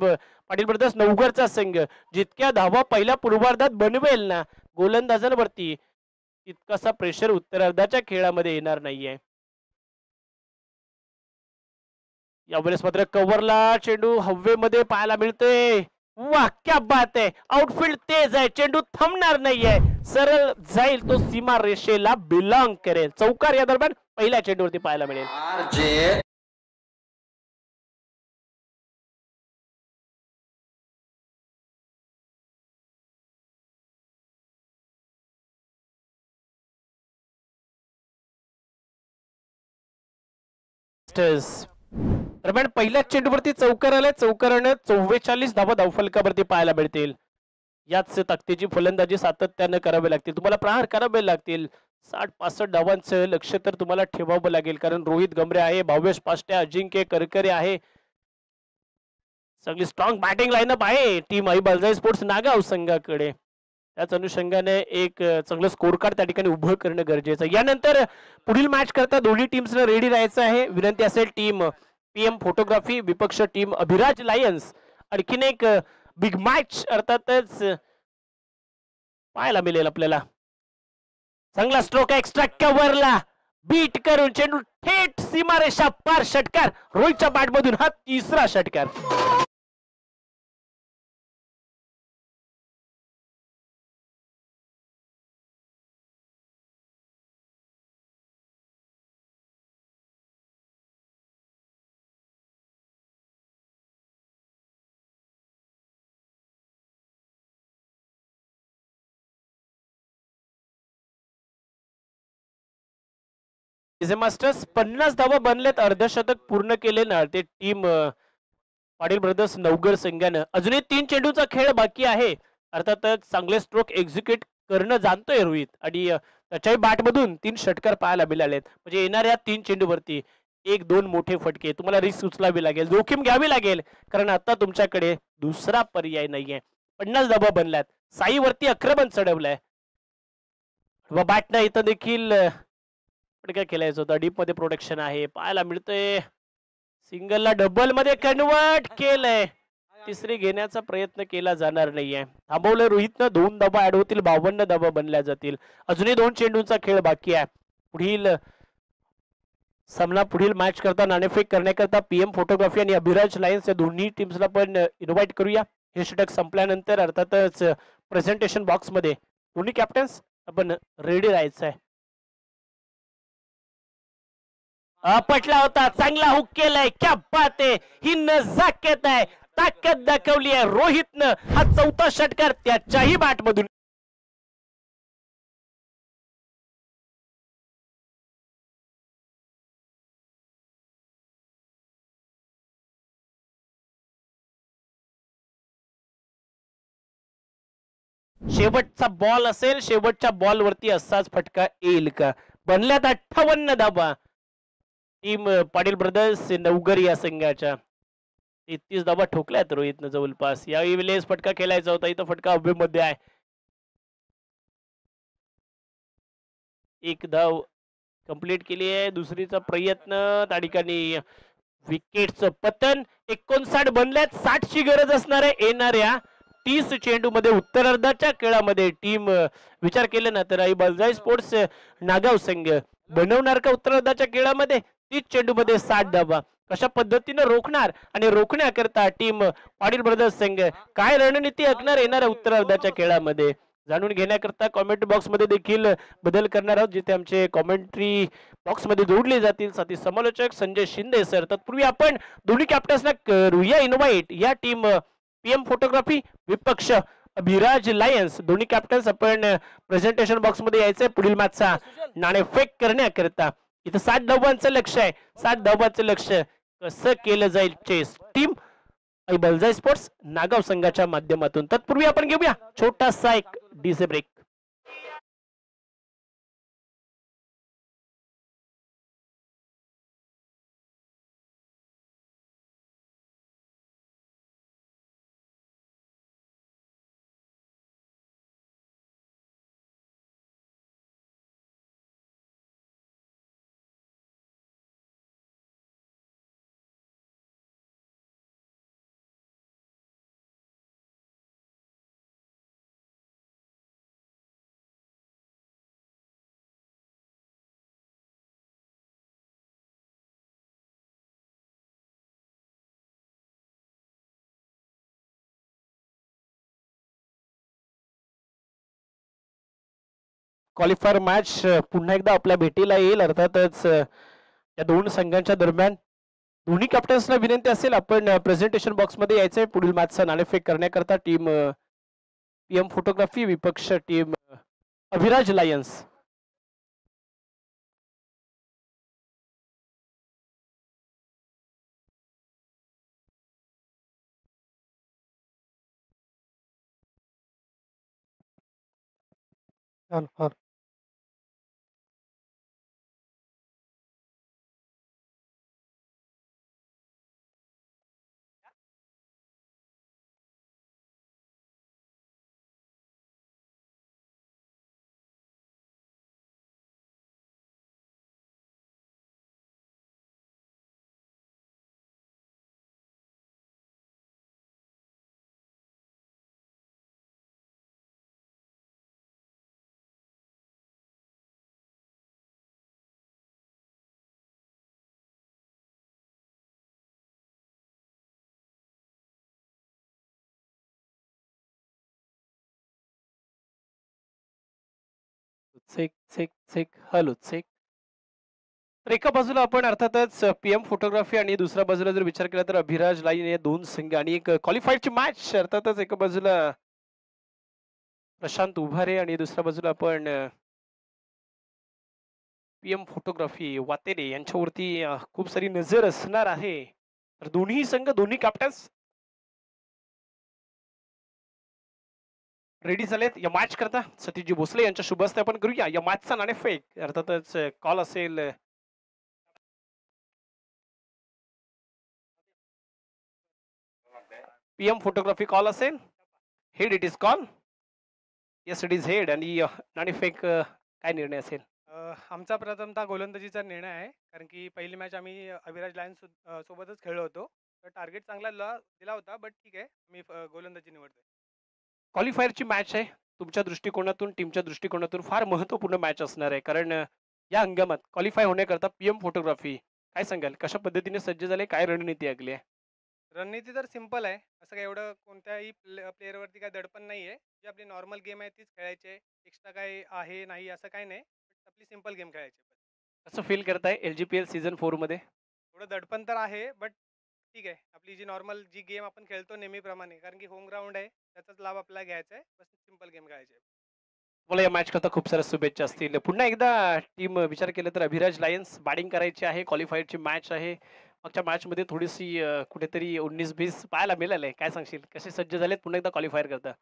पाटील ब्रदर्स नवघरचा संघ जितक्या धावा पहिल्या पूर्वार्धात बनवेल ना गोलंदाजांवरती, तितकासा प्रेशर उत्तरार्धाच्या खेळामध्ये येणार नाहीये. यावेळेस मात्र कव्हरला चेंडू हवेमध्ये पाहायला मिळतोय. वाह, क्या बात आहे. आउटफील्ड तेज आहे, चेंडू थांबणार नाहीये, सरळ जाईल तो सीमा रेषेला बिलॉंग करेल. चौकार या दरम्यान पहिल्या चेंडूवरती पाहायला मिळेल. दरम्यान पहिल्या चेंडूवरती चौकार आलाय. चौकाराने 44 धावा धावफलकावरती पाहायला मिळतील. याच ताकदीची फलंदाजी सातत्याने करावी लागतील, तुम्हाला प्रहार करावे लागतील. 60-65 धावांचं लक्ष तर तुम्हाला ठेवावं लागेल, कारण रोहित गमरे आहे, भावेश पाष्ट्या, अजिंक्य करकरे आहे. चांगली स्ट्रॉंग बॅटिंग लाईनअप आहे टीम आई बालजाई स्पोर्ट्स नागाव संघाकडे. त्याच अनुषंगाने एक चांगलं स्कोर कार्ड त्या ठिकाणी उभं करणं गरजेचं आहे. यानंतर पुढील मॅच करता दोन्ही टीम्सना रेडी राहायचं आहे. विनंती असेल टीम PM फोटोग्राफी विपक्ष टीम अभिराज लायन्स, आणखीन एक बिग मॅच अर्थातच पाहायला मिळेल आपल्याला. चांगला स्ट्रोक एक्स्ट्रा कव्हरला बीट करून चेंडू थेट सीमारेषा पार, षटकार रोहितच्या बॅटमधून, हा 3रा षटकार. मास्टर्स 50 धावा बनलेत, अर्धशतक पूर्ण केले ना ते टीम पाटील ब्रदर्स नवघर संघानं. अजूनही 3 चेंडूचा खेळ बाकी आहे. अर्थातच चांगले स्ट्रोक एक्झिक्यूट करणं जाणतोय रोहित आणि त्याच्याही बॅटमधून 3 षटकार पाहायला मिळालेत. म्हणजे येणाऱ्या 3 चेंडूवरती 1-2 मोठे फटके तुम्हाला रिस्क उचलावी लागेल, जोखीम घ्यावी लागेल, कारण आता तुमच्याकडे दुसरा पर्याय नाहीये. 50 धावा बनल्यात, साईवरती आक्रमण चढवलंय. बॅटनं इथं देखील काय खेळायचं होतं, डीप मध्ये प्रोटेक्शन आहे पाहायला मिळतोय. सिंगलला डबल मध्ये कन्वर्ट केलंय, तिसरी घेण्याचा प्रयत्न केला जाणार नाहीये. थांबवलं रोहितनं. 2 धावा ऍड होतील, 52 धावा बनल्या जातील. अजूनही 2 चेंडूंचा खेळ बाकी आहे. पुढील सामना, पुढील मॅच करता नाणेफेक करण्याकरता PM फोटोग्राफी आणि अभिराज लायन्स या दोन्ही टीम्सला पण इन्व्हाइट करूया. हे षटक संपल्यानंतर अर्थातच प्रेझेंटेशन बॉक्स मध्ये दोन्ही कॅप्टन्स आपण रेडी राहायचं आहे. पटला होता, चांगला हुक केलाय, क्या बात आहे. ही नजाकत आहे, ताकद दाखवली आहे रोहितनं. हा 4था षटकार त्याच्याही बॅटमधून शेवटचा बॉल असेल, शेवटच्या बॉल वरती असाच फटका येईल का? बनल्यात 58 धावा टीम पाटील ब्रदर्स नवघर या संघाच्या. 33 धावा ठोकल्यात रोहितनं जवळपास. यावेळी वेळेस फटका खेळायचा होता, इथं फटका हवेमध्ये आहे. एक धाव कंप्लीट केली आहे. दुसरीचा प्रयत्न त्या ठिकाणी विकेटचं पतन. 59 बनल्यात. 60 ची गरज असणार आहे येणाऱ्या 30 चेंडू मध्ये उत्तरार्धाच्या खेळामध्ये. टीम विचार केला ना तर बलजाई स्पोर्ट्स नागाव संघ बनवणार का उत्तरार्धाच्या खेळामध्ये 30 चेंडू मध्ये 60 धावा? कशा पद्धतीने रोखणार आणि रोखण्याकरता टीम पाटील ब्रदर्स संघ काय रणनीती आखणार येणाऱ्या उत्तरार्धाच्या खेळामध्ये जाणून घेण्याकरता कॉमेंट बॉक्स मध्ये देखील बदल करणार आहोत, जिथे आमचे कॉमेंट्री बॉक्स मध्ये जोडले जातील साथी समालोचक संजय शिंदे सर. तत्पूर्वी आपण दोन्ही कॅप्टन्सना करूया इन्व्हाइट. या टीम पीएम फोटोग्राफी विपक्ष अभिराज लायन्स. दोन्ही कॅप्टन्स आपण प्रेझेंटेशन बॉक्स मध्ये यायचंय पुढील मॅचचा नाणेफेक करण्याकरता. इथं 60 धावांचं लक्ष आहे. 60 धावांचं लक्ष कसं केलं जाईल चेस टीम बलजाई स्पोर्ट्स नागाव संघाच्या माध्यमातून. तत्पूर्वी आपण घेऊया छोटासा एक डीजे ब्रेक. क्वालिफायर मॅच पुन्हा एकदा आपल्या भेटीला येईल. अर्थातच या दोन संघांच्या दरम्यान दोन्ही कॅप्टन्सना विनंती असेल आपण प्रेझेंटेशन बॉक्स मध्ये यायचंय पुढील मॅचचा नाणेफेक करण्याकरता. टीम पीएम फोटोग्राफी विपक्ष team Abhiraj lions. Check check check hello check. तर एका बाजूला आपण अर्थातच पीएम फोटोग्राफी आणि दुसऱ्या बाजूला जर विचार केला तर अभिराज लाईन हे दोन संघ आणि एक क्वालिफाईडची मॅच. अर्थातच एका बाजूला प्रशांत उभारे आणि दुसऱ्या बाजूला आपण पीएम फोटोग्राफी वातेरे यांच्यावरती खूप सारी नजर असणार आहे. तर दोन्ही संघ दोन्ही कॅप्टन्स रेडी झालेत या मॅच करता. सतीशजी भोसले यांच्या शुभ हस्ते आपण करूया या मॅचचा नाणेफेक. अर्थातच कॉल असेल पीएम फोटोग्राफी कॉल असेल head it is call. Yes it is head. आणि नाणेफेक काय निर्णय असेल?
आमचा प्रथमतः गोलंदाजीचा निर्णय आहे, कारण की पहिली मॅच आम्ही अभिराज लायन्स सोबतच खेळलो होतो, तर टार्गेट चांगला दिला होता, बट ठीक आहे मी गोलंदाजी निवडतोय.
क्वालिफायरची मॅच आहे. तुमच्या दृष्टिकोनातून टीमच्या दृष्टिकोनातून फार महत्त्वपूर्ण मॅच असणार आहे, कारण या हंगामात क्वालिफाय होण्याकरता पीएम फोटोग्राफी काय सांगाल, कशा पद्धतीने सज्ज झाले, काय रणनीती आखली आहे?
रणनीती तर सिंपल आहे, असं काय एवढं कोणत्याही प्लेअरवरती काय दडपण नाही आहे. जी आपली नॉर्मल गेम आहे तीच खेळायची आहे, एक्स्ट्रा काय आहे नाही असं काय नाही, बट आपली सिंपल गेम खेळायची.
कसं फील करताय LGPL सीझन 4 मध्ये?
थोडं दडपण तर आहे, बट ठीक आहे, आपली जी नॉर्मल जी गेम आपण खेळतो नेहमीप्रमाणे, कारण की होम ग्राउंड आहे त्याचाच लाभ आपल्याला घ्यायचा आहे, बस सिंपल गेम खेळायची आहे.
मला या मॅच करता खूप साऱ्या शुभेच्छा असतील. पुन्हा एकदा टीम विचार केला तर अभिराज लायन्स बॅटिंग करायची आहे, क्वालिफायरची मॅच आहे. मागच्या मॅच मध्ये थोडीशी कुठेतरी 19-20 पाहायला मिळालंय, काय सांगशील, कसे सज्ज झालेत पुन्हा एकदा क्वालिफायर करता?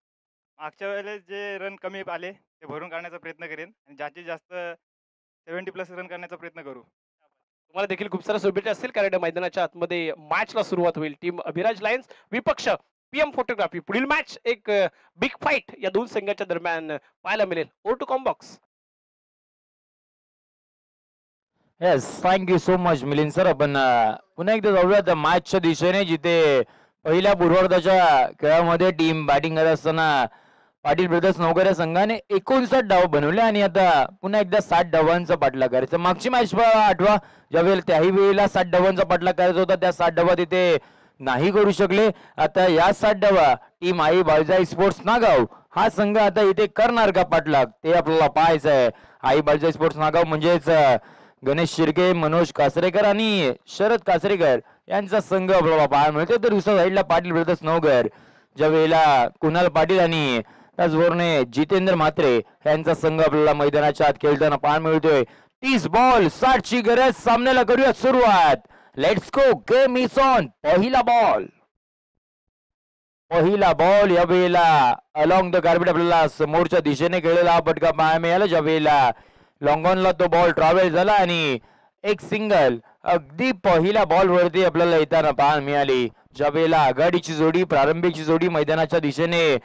मागच्या वेळेस जे रन कमी आले ते भरून काढण्याचा प्रयत्न करेन आणि जास्तीत जास्त 70+ रन करण्याचा प्रयत्न करू.
तुम्हाला देखील खूप साऱ्या शुभेच्छा असतील कारण या मैदानाच्या आतमध्ये मॅचला सुरुवात होईल. टीम अभिराज लायन्स विपक्ष पीएम फोटोग्राफी. पुढील मॅच एक बिग फाईट या दोन संघाच्या दरम्यान पाहायला मिळेल. ओ to comm box.
Yes, thank you so much Milind sir. आपण पुन्हा एकदा जाऊयात मॅचच्या दिशेने, जिथे पहिल्या पूर्वार्धाच्या खेळामध्ये टीम बॅटिंग करत असताना पाटील ब्रदर्स नवघर या संघाने 59 डाव बनवले आणि आता पुन्हा एकदा 60 डावांचा पाठलाग करायचा. मागची मॅच आठवा, ज्यावेळेला त्याही वेळेला 60 डावांचा पाठलाग करायचा होता, त्या 60 डावा तिथे नाही करू शकले. आता या 60 डावा टीम आई बाळजाई स्पोर्ट्स नागाव हा संघ आता इथे करणार का पाठलाग, ते आपल्याला पाहायचं आहे. आई बाळजाई स्पोर्ट्स नागाव म्हणजेच गणेश शिर्के, मनोज कासरेकर आणि शरद कासरेकर यांचा संघ आपल्याला पाहायला मिळतो. तर दुसऱ्या साईडला पाटील ब्रदर्स नवघर, ज्या वेळेला कुणाल पाटील आणि त्याचबरोबर जितेंद्र म्हात्रे यांचा संघ आपल्याला मैदानाच्या आत खेळताना पाहायला मिळतोय. 30 बॉल 60 ची गरज. सामन्याला करूया सुरुवात. Let's go, game is on. पहिला बॉल या वेळेला अलॉंग द कार्पेट आपल्याला समोरच्या दिशेने खेळलेला हा फटका पाहायला मिळाला. ज्या वेळेला लॉंगॉनला तो बॉल ट्रॅव्हल झाला आणि एक सिंगल अगदी पहिल्या बॉल वरती आपल्याला येताना पाहायला मिळाली. ज्या वेळेला आघाडीची जोडी, प्रारंभिकची जोडी मैदानाच्या दिशेने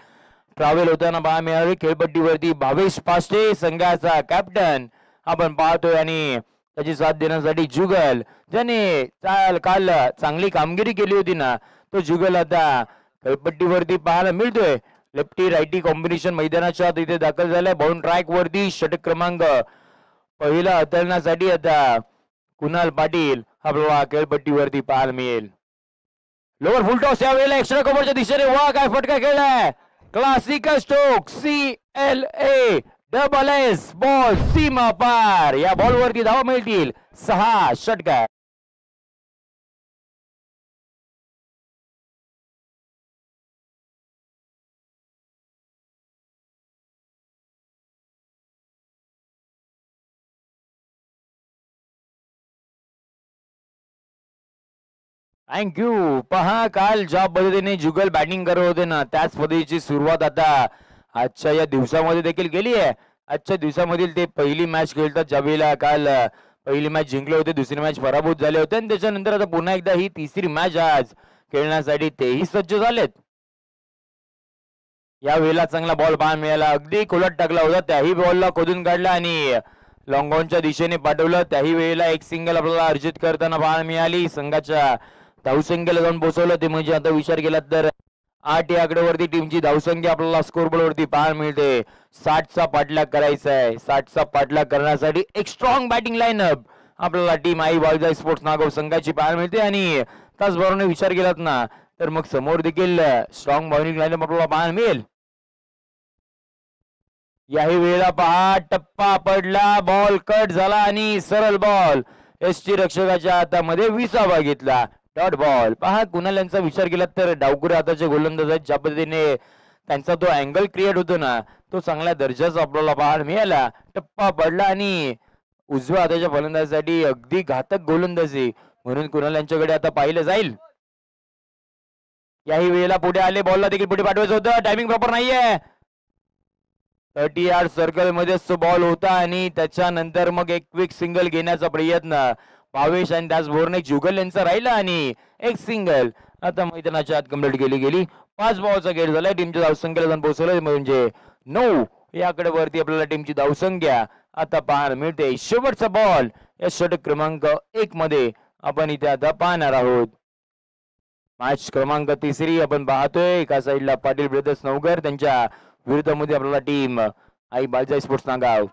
ट्रॅव्हल होताना पाहायला मिळाली. खेळपट्टीवरती भावेश पाष्टे संघाचा कॅप्टन आपण पाहतोय आणि त्याची साथ देण्यासाठी जुगल, ज्याने काल चांगली कामगिरी केली होती ना, तो जुगल आता खेळपट्टीवरती पाहायला मिळतोय. लेफ्टी रायटी कॉम्बिनेशन मैदानाच्या आत इथे दाखल झालाय. बाउंड ट्रॅक वरती षटक क्रमांक पहिला हाताळण्यासाठी आता कुणाल पाटील आपल्याला खेळपट्टीवरती पाहायला मिळेल. लोअर फुल टॉस या वेळेला एक्स्ट्रा कव्हरच्या दिशेने. वा काय फटका खेळलाय. Classical stroke CLA double S ball सीमा पार. या बॉल वरती धावा मिळतील 6 षटकार. थँक्यू. पहा, काल ज्या पद्धतीने जुगल बॅटिंग करत होते ना, त्याच पद्धतीची सुरुवात आता आजच्या या दिवसामध्ये देखील केली आहे. आजच्या दिवसामधील ते पहिली मॅच खेळतात, ज्यावेळेला काल पहिली मॅच जिंकले होते, दुसरी मॅच पराभूत झाले होते आणि त्याच्यानंतर आता पुन्हा एकदा ही तिसरी मॅच आज खेळण्यासाठी तेही सज्ज झालेत. या वेळेला चांगला बॉल पाहायला मिळाला. अगदी खोलात टाकला होता, त्याही बॉलला खोदून काढला आणि लॉंग ऑनच्या दिशेने पाठवलं. त्याही वेळेला एक सिंगल आपल्याला अर्जित करताना पाहायला मिळाली. संघाच्या धावसंख्येला जाऊन पोहोचवलं ते म्हणजे आता विचार केला तर 8 या आकड्यावरती टीमची धावसंख्या आपल्याला स्कोरबोर्ड वरती पाहायला मिळते. 60चा पाठलाग करायचा आहे. 60चा पाठलाग करण्यासाठी एक स्ट्रॉंग बॅटिंग लाईनअप आपल्याला टीम आई बाळजाई स्पोर्ट्स नागाव संघाची पाहायला मिळते आणि त्याचबरोबर विचार केलात ना तर मग समोर देखील स्ट्रॉंग बॉलिंग लाईनअप आपल्याला पाहायला मिळेल. याही वेळेला पहा, टप्पा पडला, बॉल कट झाला आणि सरळ बॉल एसटी रक्षकाच्या हातामध्ये 20वा घेतला. Dot ball. पहा, कुणाल यांचा विचार केला तर डावकुरे हाताचे गोलंदाज आहेत. ज्या पद्धतीने त्यांचा तो अँगल क्रिएट होतो ना, तो चांगल्या दर्जाचा आपल्याला पाहायला मिळाला. टप्पा पडला आणि उजव्या हाताच्या फलंदाजासाठी अगदी घातक गोलंदाजी म्हणून कुणाल यांच्याकडे आता पाहिलं जाईल. याही वेळेला पुढे आले, बॉलला देखील पुढे पाठवायचं होतं. टायमिंग प्रॉपर नाहीये. 30 यार्ड सर्कल मध्येच तो बॉल होता आणि त्याच्यानंतर मग एक क्विक सिंगल घेण्याचा प्रयत्न भावेश आणि त्याचबरोबर जुगल यांचा राहिला आणि एक सिंगल आता मैदानाच्या आत कंप्लीट केली गेली. 5 बॉलचा गेट झाला. टीमच्या धावसंख्येला जाऊन पोहोचलं म्हणजे 9 या आकड्यावरती आपल्याला टीमची धावसंख्या आता पाहायला मिळते. शेवटचा बॉल या षटक क्रमांक 1 मध्ये आपण इथे आता पाहणार आहोत. मॅच क्रमांक 3 आपण पाहतोय. एका साईडला पाटील ब्रदर्स नवघर, त्यांच्या विरुद्धमध्ये आपल्याला टीम आई बाळजाई स्पोर्ट्स नागाव.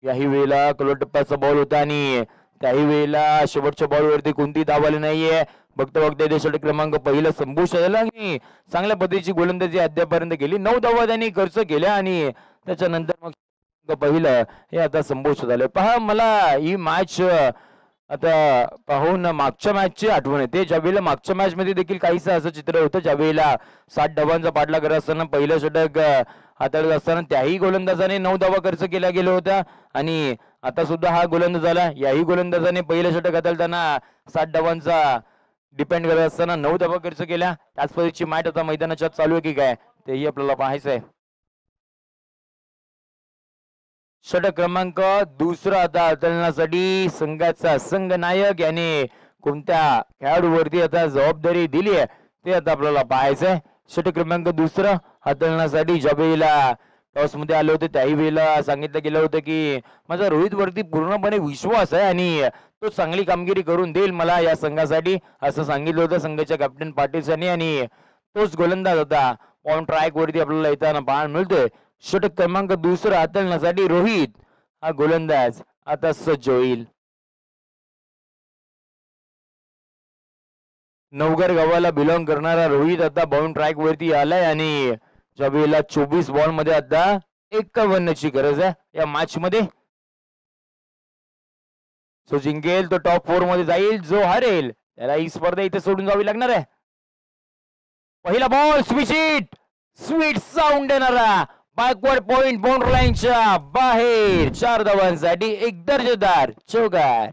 याही वेळेला कलोटप्पाचा बॉल होता आणि त्याही वेळेला शेवटच्या बॉलवरती कोणती धाव आली नाहीये. बघता षटक क्रमांक पहिला संपुष्ट झाला आणि चांगल्या पद्धतीची गोलंदाजी अद्यापर्यंत केली. 9 धावा त्यांनी खर्च केल्या आणि त्याच्यानंतर मग पहिलं हे आता संपुष्ट झालं. पहा, मला ही मॅच आता पाहून मागच्या मॅचची आठवण येते. ज्यावेळेला मागच्या मॅच मध्ये देखील काहीसं असं चित्र होतं, ज्यावेळेला 60 धावांचा पाठलाग करत असताना पहिलं षटक हाताळत असताना त्याही गोलंदाजाने 9 धावा खर्च केल्या गेल्या होत्या आणि आता सुद्धा हा गोलंदाज आला. याही गोलंदाजाने पहिलं षटक हाताळताना 60 धावांचा डिपेंड करत असताना 9 धावा खर्च केल्या. त्याच पद्धतीची मॅच आता मैदानाच्या चालू आहे की काय तेही आपल्याला पाहायचं आहे. षटक क्रमांक दुसरा आता हाताळण्यासाठी संघाचा संघनायक याने कोणत्या खेळाडूवरती आता जबाबदारी दिली आहे ते आता आपल्याला पाहायचंय. षटक क्रमांक दुसरा हाताळण्यासाठी ज्या वेळेला टॉस मध्ये आले होते त्याही वेळेला सांगितलं गेलं होतं की माझा रोहित वरती पूर्णपणे विश्वास आहे आणि तो चांगली कामगिरी करून देईल मला या संघासाठी असं सांगितलं होतं संघाच्या कॅप्टन पाटील यांनी आणि तोच गोलंदाज होता ऑन ट्रॅक वरती आपल्याला येताना पाहायला मिळतोय. षटक क्रमांक दुसरा हाताळण्यासाठी रोहित हा गोलंदाज आता सज्ज होईल. नवघर गावाला बिलॉंग करणारा रोहित आता बाउंड ट्रॅक वरती आलाय आणि ज्या वेळेला 24 बॉल मध्ये आता 51 ची गरज आहे या मॅच मध्ये. जो जिंकेल तो टॉप 4 मध्ये जाईल, जो हरेल त्याला ही स्पर्धा इथे सोडून जावी लागणार आहे. पहिला बॉल स्विच स्वीट साऊंड देणारा बॅकवर्ड पॉइंट बाउंड्री लाईनच्या बाहेर 4 धावांसाठी एक दर्जेदार चौकार.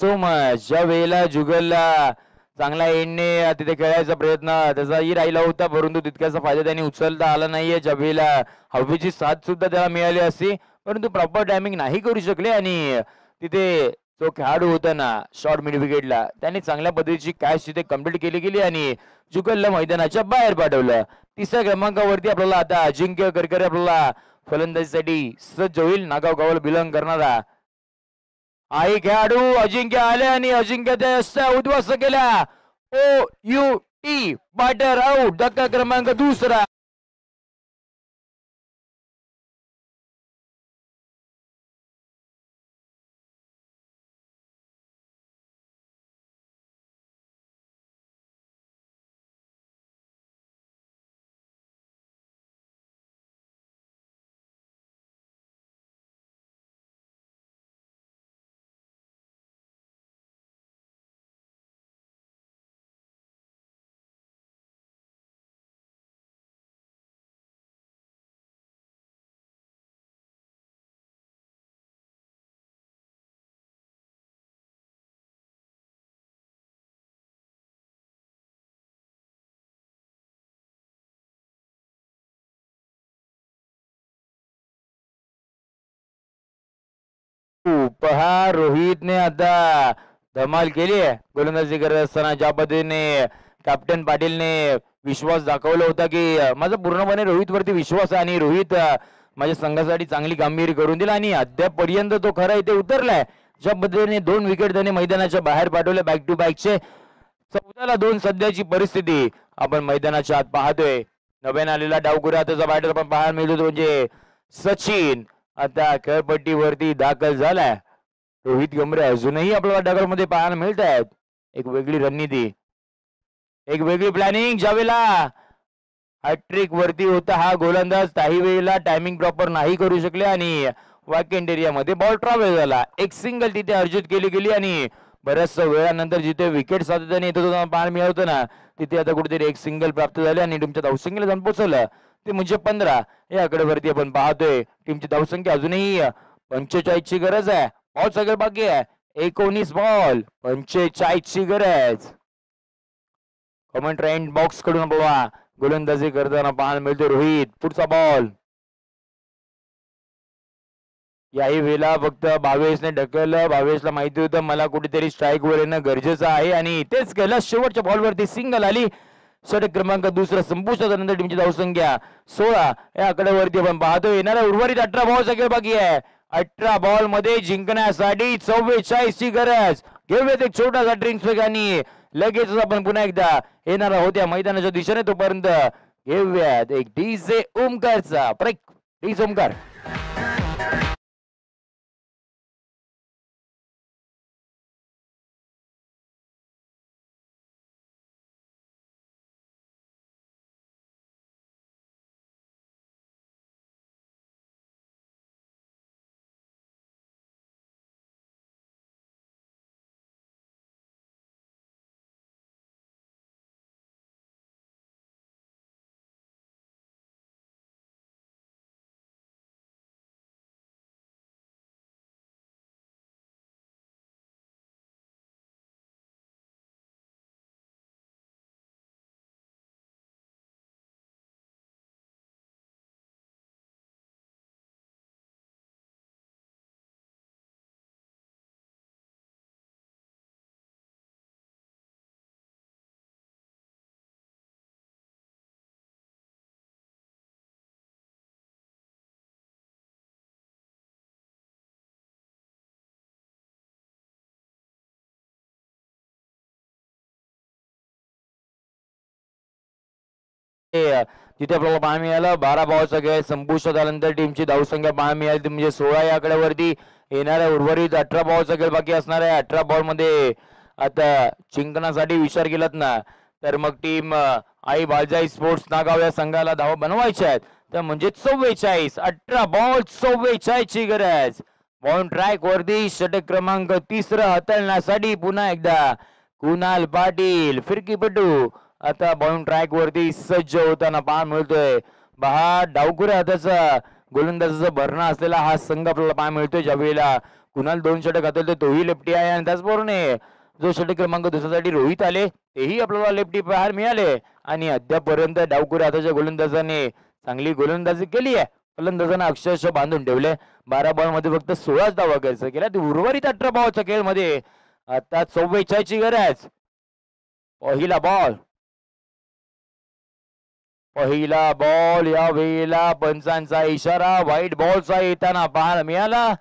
सो मच ज्या वेळेला जुगलला चांगला एंडने तिथे खेळायचा प्रयत्न त्याचाही राहिला होता परंतु तितक्याचा फायदा त्यांनी उचलता आला नाहीये. ज्या वेळेला हवेची साथ सुद्धा त्याला मिळाली असती परंतु प्रॉपर टायमिंग नाही करू शकले आणि तिथे जो खेळाडू होता ना शॉर्ट मिड विकेटला त्याने चांगल्या पद्धतीची कॅच तिथे कंप्लीट केली गेली आणि जुगलला मैदानाच्या बाहेर पाठवलं. तिसऱ्या क्रमांकावरती आपल्याला आता अजिंक्य करकरे आपल्याला फलंदाजीसाठी सज्ज होईल. नागाव गावाला बिलॉंग करणारा आई खेळाडू अजिंक्य आले आणि अजिंक्य त्या उद्ध्वस्त केला. OUT batter out. धक्का क्रमांक दुसरा. पहा रोहितने आता धमाल केली आहे गोलंदाजी करत असताना. ज्या पद्धतीने कॅप्टन पाटीलने विश्वास दाखवला होता की माझा पूर्णपणे रोहित वरती विश्वास आहे आणि रोहित माझ्या संघासाठी चांगली कामगिरी करून दिला आणि अद्यापपर्यंत तो खरा इथे उतरलाय. ज्या पद्धतीने 2 विकेट त्याने मैदानाच्या बाहेर पाठवले बॅक टू बॅकचे. 14-2 सध्याची परिस्थिती आपण मैदानाच्या आत पाहतोय. नव्याने आलेला डावखुरा त्याचा बॅटर आपण पाहायला मिळतो म्हणजे सचिन आता खेळपट्टीवरती दाखल झालाय. रोहित गंभीर अजूनही आपल्याला डगरमध्ये पाहायला मिळत आहेत. एक वेगळी रणनीती, एक वेगळी प्लॅनिंग. ज्यावेळेला हॅट्रिक वरती होता हा गोलंदाज काही वेळेला टायमिंग प्रॉपर नाही करू शकले आणि वॅकेंट एरियामध्ये बॉल ट्रॅव्हल झाला. एक सिंगल तिथे अर्जित केली गेली आणि बऱ्याच वेळानंतर जिथे विकेट सातत्याने येत होतं पाहायला मिळत होतं ना तिथे आता कुठेतरी एक सिंगल प्राप्त झाले आणि टीमच्या धावसंख्येला जाऊन पोहोचवलं ते म्हणजे 15. या आकडेवरती आपण पाहतोय टीमची धावसंख्या अजूनही 45 ची गरज आहे. बॉल सगळे बाकी आहे. 19 बॉल 45 ची गरज. कमेंट ट्रेंड बॉक्स कडून बघा गोलंदाजी करताना पाहायला मिळतो रोहित. पुढचा बॉल याही वेळेला फक्त भावेशने ढकललं. भावेशला माहिती होतं मला कुठेतरी स्ट्राईक वर येणं गरजेचं आहे आणि तेच केलं. शेवटच्या बॉलवरती सिंगल आली. षटक क्रमांक दुसरा संपुष्टात नंतर टीमची धावसंख्या 16. या आकड्यावरती आपण पाहतो येणाऱ्या उर्वरित 18 बॉल सगळे बाकी आहे. 18 बॉल मध्ये जिंकण्यासाठी 44 ची गरज. घेऊयात एक छोटासा ड्रिंक्स ब्रेक आणि लगेच आपण पुन्हा एकदा येणार आहोत या मैदानाच्या दिशेने. तोपर्यंत घेऊयात एक डीजे ओमकारचा ब्रेक. डीजे ओमकार. तिथे आपल्याला पाहायला मिळालं 12 बॉल सगळे संपुष्टात आल्यानंतर टीमची धावसंख्या पाहायला मिळाली म्हणजे 16. या आकड्यावरती येणाऱ्या उर्वरित 18 बॉल सगळे बाकी असणार आहे. 18 बॉल मध्ये आता जिंकण्यासाठी विचार केलात ना तर मग टीम आई बालजाई स्पोर्ट्स नागाव या संघाला धावा बनवायच्या आहेत. तर म्हणजे 44. 18 बॉल 44 ची गरज. बॉल ट्रॅक वरती षटक क्रमांक तिसरा हाताळण्यासाठी पुन्हा एकदा कुणाल पाटील फिरकीपटू आता बॉलिंग ट्रॅक वरती सज्ज होताना पाहायला मिळतोय. बहा डावखुऱ्या हाताचा गोलंदाजाचा भरणा असलेला हा संघ आपल्याला पाहायला मिळतोय. ज्या वेळेला कुणाल 2 षटक हाताळतोय तोही लेफ्टी आहे आणि त्याचबरोबर जो षटक क्रमांक दुसऱ्यासाठी रोहित आले तेही आपल्याला लेफ्टी पाहायला मिळाले आणि अद्यापर्यंत डावखुऱ्या हाताच्या गोलंदाजाने चांगली गोलंदाजी केली आहे. फलंदाजांना अक्षरशः बांधून ठेवले. 12 बॉल मध्ये फक्त 16 धावा खर्च केल्या. उर्वरित 18 बॉलच्या खेळमध्ये आता 44 ची गरज. पहिला बॉल या वेळेला पंचांचा इशारा व्हाईट बॉलचा येताना पाहायला मिळाला.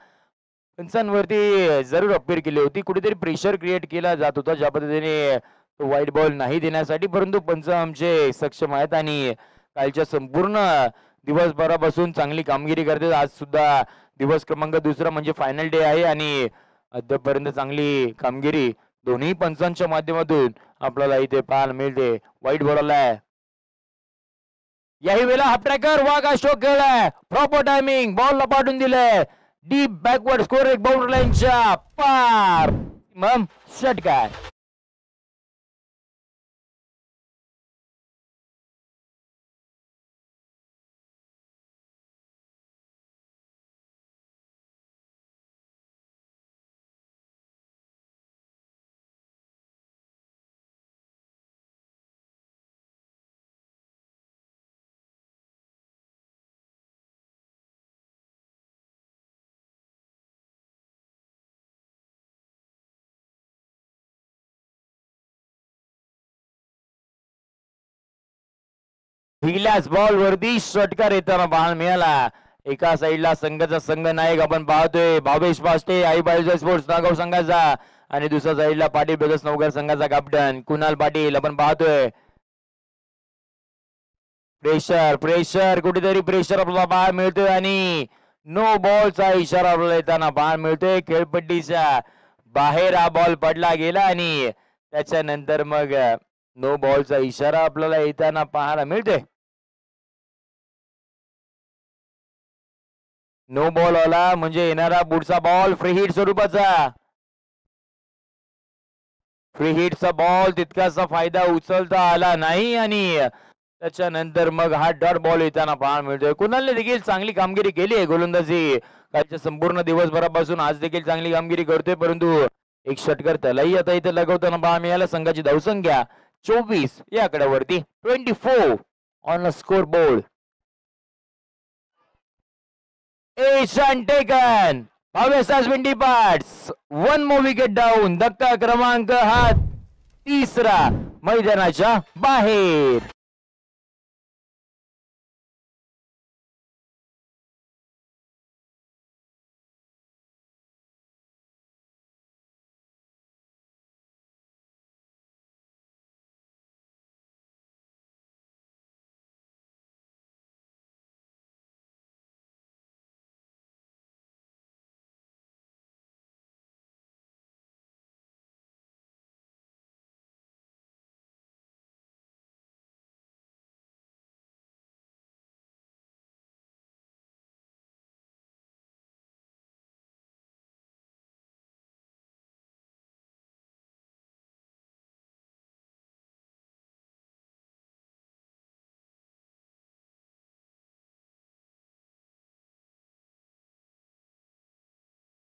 पंचांवरती जरूर अपील केली होती. कुठेतरी प्रेशर क्रिएट केला जात होता ज्या पद्धतीने तो व्हाईट बॉल नाही देण्यासाठी. परंतु पंच आमचे सक्षम आहेत आणि कालच्या संपूर्ण दिवसभरापासून चांगली कामगिरी करतात. आज सुद्धा दिवस क्रमांक दुसरा म्हणजे फायनल डे आहे आणि अद्यापर्यंत चांगली कामगिरी दोन्ही पंचांच्या माध्यमातून आपल्याला इथे पाहायला मिळते. व्हाईट बॉल आलाय. याही वेळेला हाफ ट्रॅकर वाघा स्ट्रोक केलाय. प्रॉपर टायमिंग बॉलला पाठवून दिलंय डीप बॅकवर्ड स्कोर एक बाउंड्री लाईनच्या पार. मग षटकार. पहिल्याच बॉल वरती षटकार येताना पाहायला मिळाला. एका साईडला संघाचा संघ नायक आपण पाहतोय भावेश पाष्टे आई बाळजा स्पोर्ट्स नागाव संघाचा, आणि दुसऱ्या साईडला पाटील ब्रदर्स नवघर संघाचा कॅप्टन कुणाल पाटील आपण पाहतोय. प्रेशर प्रेशर कुठेतरी प्रेशर आपल्याला पाहायला मिळतोय आणि नो बॉलचा इशारा आपल्याला येताना पाहायला मिळतोय. खेळपट्टीच्या बाहेर हा बॉल पडला गेला आणि त्याच्यानंतर मग नो बॉलचा इशारा आपल्याला येताना पाहायला मिळतोय. नो बॉल आला म्हणजे येणारा पुढचा बॉल फ्री हिट स्वरूपाचा. फ्री हिटचा बॉल तितकासा फायदा उचलता आला नाही आणि त्याच्यानंतर मग हा डॉट बॉल येताना पाहायला मिळतोय. कुणालने देखील चांगली कामगिरी केली आहे गोलंदाजी कालच्या संपूर्ण दिवसभरापासून आज देखील चांगली कामगिरी करतोय, परंतु एक षटकार त्यालाही आता इथे लगवताना पाहायला मिळाला. संघाची धावसंख्या 24 या आकड्यावरती 24 on a score board. Action taken. Bhavesh has been departs. One more wicket down. धक्का क्रमांक हा तिसरा मैदानाच्या बाहेर.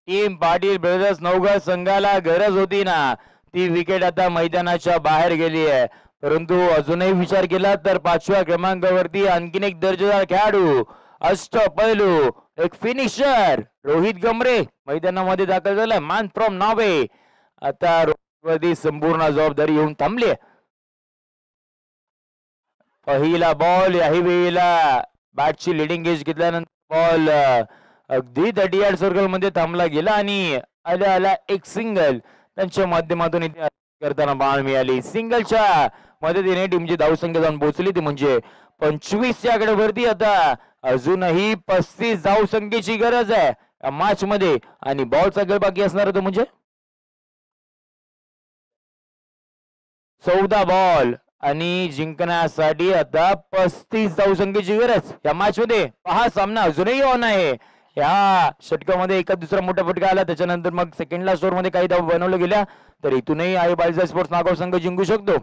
टीम पाटील ब्रदर्स नवघर संघाला गरज होती ना, ती विकेट आता मैदानाच्या बाहेर गेली आहे. परंतु अजूनही विचार केला तर 5व्या क्रमांकावरती आणखीन एक दर्जेदार खेळाडू, अष्टपैलू, एक फिनिशर रोहित गमरे मैदानामध्ये दाखल झालाय. मान फ्रॉम नावे आता रोहितवरती संपूर्ण जबाबदारी येऊन थांबली. पहिला बॉल याही वेळेला बॅटची लिडिंग एज घेतल्यानंतर बॉल अगदी 38 सर्कल मध्ये थांबला गेला आणि आल्या आला एक सिंगल त्यांच्या माध्यमातून इथे करताना पाहायला मिळाली. सिंगलच्या मदतीने टीमची धावसंख्या जाऊन पोहोचली ती म्हणजे 25 या आकड्यावरती. आता अजूनही 35 धावसंख्येची गरज आहे या मॅच मध्ये आणि बॉलचा गळ बाकी असणार होतो म्हणजे 14 बॉल आणि जिंकण्यासाठी आता 35 धावसंख्येची गरज या मॅच मध्ये. हा सामना अजूनही ऑन आहे. या षटकामध्ये एका दुसरा मोठा फटका आला, त्याच्यानंतर मग सेकंडला स्कोर मध्ये काही धाव बनवल्या गेल्या, तर इथूनही आई बाळजा स्पोर्ट्स नागाव संघ जिंकू शकतो.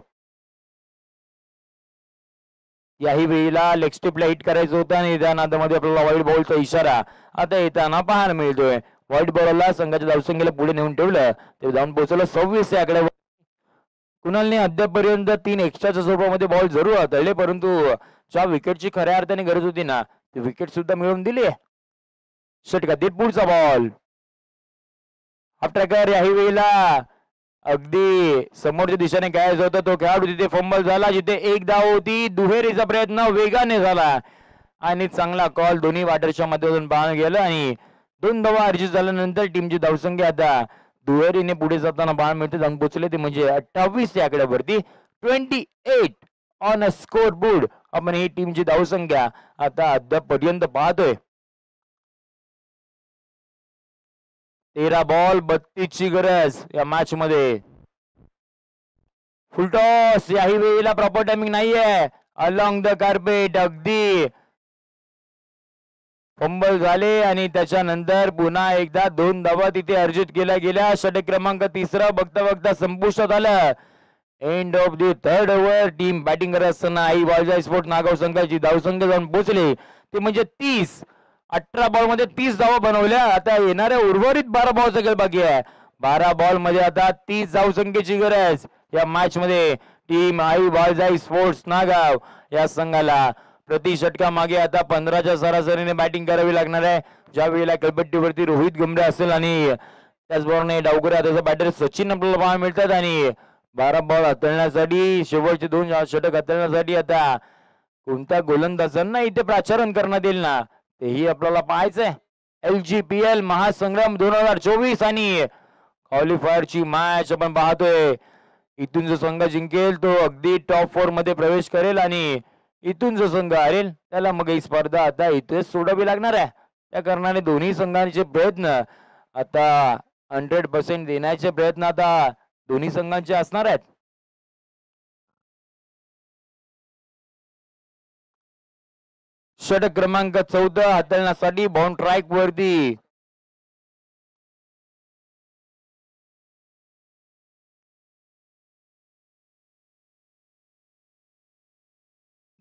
याही वेळेला लेग स्टिपला हिट करायचं होतं आणि त्या नादामध्ये आपल्याला व्हाईट बॉलचा इशारा आता येताना पाहायला मिळतोय. व्हाईट बॉलला संघाच्या धावसंख्येला पुढे नेऊन ठेवलं, ते जाऊन पोहोचलं 26 या आकड्यावर. कुणालने अद्यापपर्यंत 3 एक्स्ट्राच्या स्वरूपामध्ये बॉल जरूर हाताळले, परंतु ज्या विकेटची खऱ्या अर्थाने गरज होती ना, ती विकेट सुद्धा मिळवून दिली. षटकातील पुढचा बॉल हाफ ट्रॅकर याही वेळेला अगदी समोरच्या दिशेने खेळायचा होता तो खेळाडू तिथे फंबल झाला, जिथे एक धाव होती. दुहेरीचा प्रयत्न वेगाने झाला आणि चांगला कॉल दोन्ही बॅटरच्या माध्यमातून पाहायला गेलं आणि 2 धावा अर्जित झाल्यानंतर टीमची धावसंख्या आता दुहेरीने पुढे जाताना पाहायला मिळते, जाऊन पोहोचले ते म्हणजे 28 या आकड्यावरती 28 ऑन अ स्कोर बोर्ड. आपण ही टीमची धावसंख्या आता अद्यापर्यंत पाहतोय. 13 बॉल 32 ची गरज या मॅच मध्ये. फुलटॉस याही वेळेला प्रॉपर टायमिंग नाहीये. अलॉंग द कार्पेट अगदी फंबल झाले आणि त्याच्यानंतर पुन्हा एकदा 2 धावा तिथे अर्जित केल्या गेल्या. षटक क्रमांक 3 बघता बघता संपुष्टात आलं. End of the 3rd over. Team batting करत असताना आई बाळजा स्पोर्ट्स नागाव संघाची धावसंख्या जाऊन पोहोचली ते म्हणजे 30. 18 बॉल मध्ये 30 धावा बनवल्या. आता येणाऱ्या उर्वरित 12 बॉलचा खेळ बाकी आहे. 12 बॉल मध्ये आता 30 धावसंख्येची गरज या मॅच मध्ये. टीम आई बाळजा स्पोर्ट्स नागाव या संघाला प्रति षटका मागे आता 15च्या सरासरीने बॅटिंग करावी लागणार आहे. ज्या वेळेला कलपट्टीवरती रोहित गमरे असेल आणि त्याचबरोबर डावकर त्याचा बॅटर सचिन आपल्याला पाहायला मिळतात आणि 12 बॉल हाताळण्यासाठी शेवटचे 2 षटक हाताळण्यासाठी आता कोणत्या गोलंदाजांना इथे प्राचारण करण्यात येईल ना तेही आपल्याला पाहायचंय. LGPL महासंग्राम 2024 आणि क्वालिफायरची मॅच आपण पाहतोय. इथून जो संघ जिंकेल तो अगदी टॉप 4 मध्ये प्रवेश करेल आणि इथून जो संघ हरेल त्याला मग ही स्पर्धा आता इथेच सोडावी लागणार आहे. त्या कारणाने दोन्ही संघांचे प्रयत्न आता 100% देण्याचे प्रयत्न आता दोन्ही संघांचे असणार आहेत. षटक क्रमांक 14 हाताळण्यासाठी बाउंड ट्रॅक वरती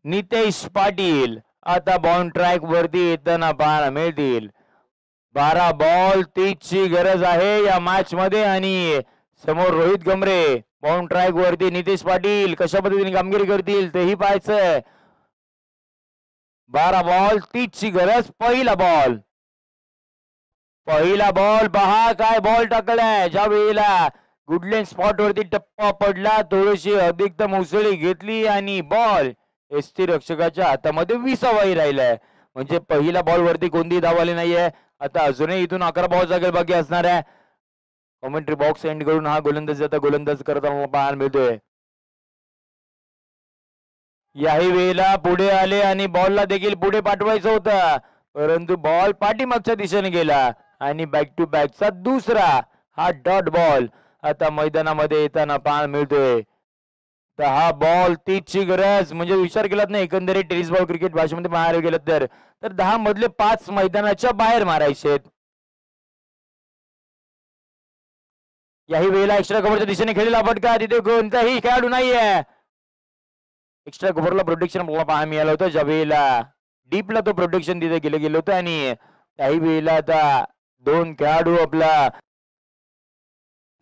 नितेश पाटील आता बाउंड ट्रॅक वरती येताना पाहायला मिळतील. 12 बॉल 30 ची गरज आहे या मॅच मध्ये आणि समोर रोहित गमरे बाउंड ट्रॅक वरती. नितेश पाटील कशा पद्धतीने कामगिरी करतील तेही पाहायचंय. 12 बॉल 30 ची गरज. पहिला बॉल पहा काय बॉल टाकलाय. ज्या वेळेला गुडलँड स्पॉट वरती टप्पा पडला थोडीशी अधिकतम उसळी घेतली आणि बॉल एसटी रक्षकाच्या हातामध्ये 20वाही राहिलाय. म्हणजे पहिल्या बॉल वरती कोणतीही धाव आली नाहीये. आता अजूनही इथून 11 बॉल जागेल बाकी असणार आहे. कॉमेंट्री बॉक्स एंड करून हा गोलंदाज आता गोलंदाज करताना पाहायला मिळतोय. याही वेळेला पुढे आले आणि बॉलला देखील पुढे पाठवायचं होतं परंतु बॉल पाठीमागच्या दिशेने गेला आणि बॅक टू बॅकचा दुसरा हा डॉट बॉल आता मैदानामध्ये येताना पाहायला मिळतोय. 10 बॉल 30 ची गरज. म्हणजे विचार केलात नाही एकंदरीत टेनिस बॉल क्रिकेट भाषेमध्ये मारायला गेलं तर 10 मधले 5 मैदानाच्या बाहेर मारायचे. याही वेळेला एक्स्ट्रा कव्हरच्या दिशेने खेळलेला फटका. तिथे कोणताही खेळाडू नाहीये. एक्स्ट्रा कव्हरला प्रोटेक्शन आपल्याला पाहायला मिळालं होतं. ज्या वेळेला डीपला तो प्रोटेक्शन तिथे गेलं होतं आणि त्याही वेळेला आता 2 खेळाडू आपला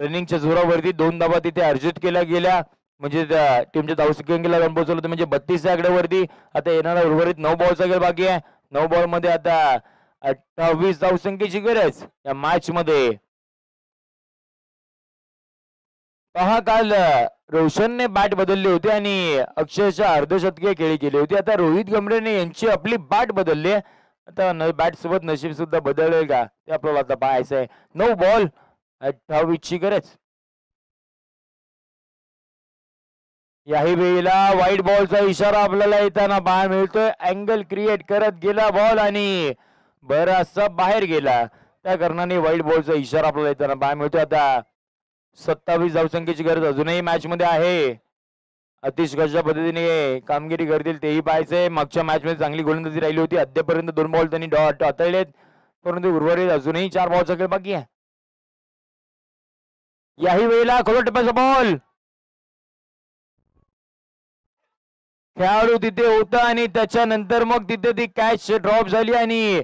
रनिंगच्या जोरावरती 2 धावा तिथे अर्जित केल्या गेल्या. म्हणजे टीमच्या धावसंख्येला जाऊन पोहोचवलं होतं. म्हणजे 32 आकड्यावरती आता येणारा उर्वरित 9 बॉलचा खेळ बाकी आहे. 9 बॉल मध्ये आता 28 धावसंख्येची गरज या मॅच मध्ये. पहा काल रोशनने बॅट बदलली होती आणि अक्षरशः अर्धशतकीय खेळी केली होती. आता रोहित गमरेने यांची आपली बॅट बदलली. आता बॅट सोबत नशीब सुद्धा बदलेल का ते आपल्याला आता पाहायचं आहे. 9 बॉल 28 ची गरज. याही वेळेला व्हाईट बॉलचा इशारा आपल्याला येताना पाहायला मिळतोय. अँगल क्रिएट करत गेला बॉल आणि बराचसा बाहेर गेला. त्या कारणाने व्हाईट बॉलचा इशारा आपल्याला येताना पाहायला मिळतोय. आता 27 धावसंख्येची गरज अजूनही मॅच मध्ये आहे. अतिश कशा पद्धतीने कामगिरी करतील तेही पाहायचंय. मागच्या मॅच मध्ये चांगली गोलंदाजी राहिली होती. अद्यापर्यंत 2 बॉल त्यांनी डॉट हाताळलेत परंतु उर्वरित अजूनही 4 बॉलचा खेळ बाकी आहे. याही वेळेला खोला टप्प्याचा बॉल. खेळाडू तिथे होता आणि त्याच्यानंतर मग तिथे ती कॅच ड्रॉप झाली आणि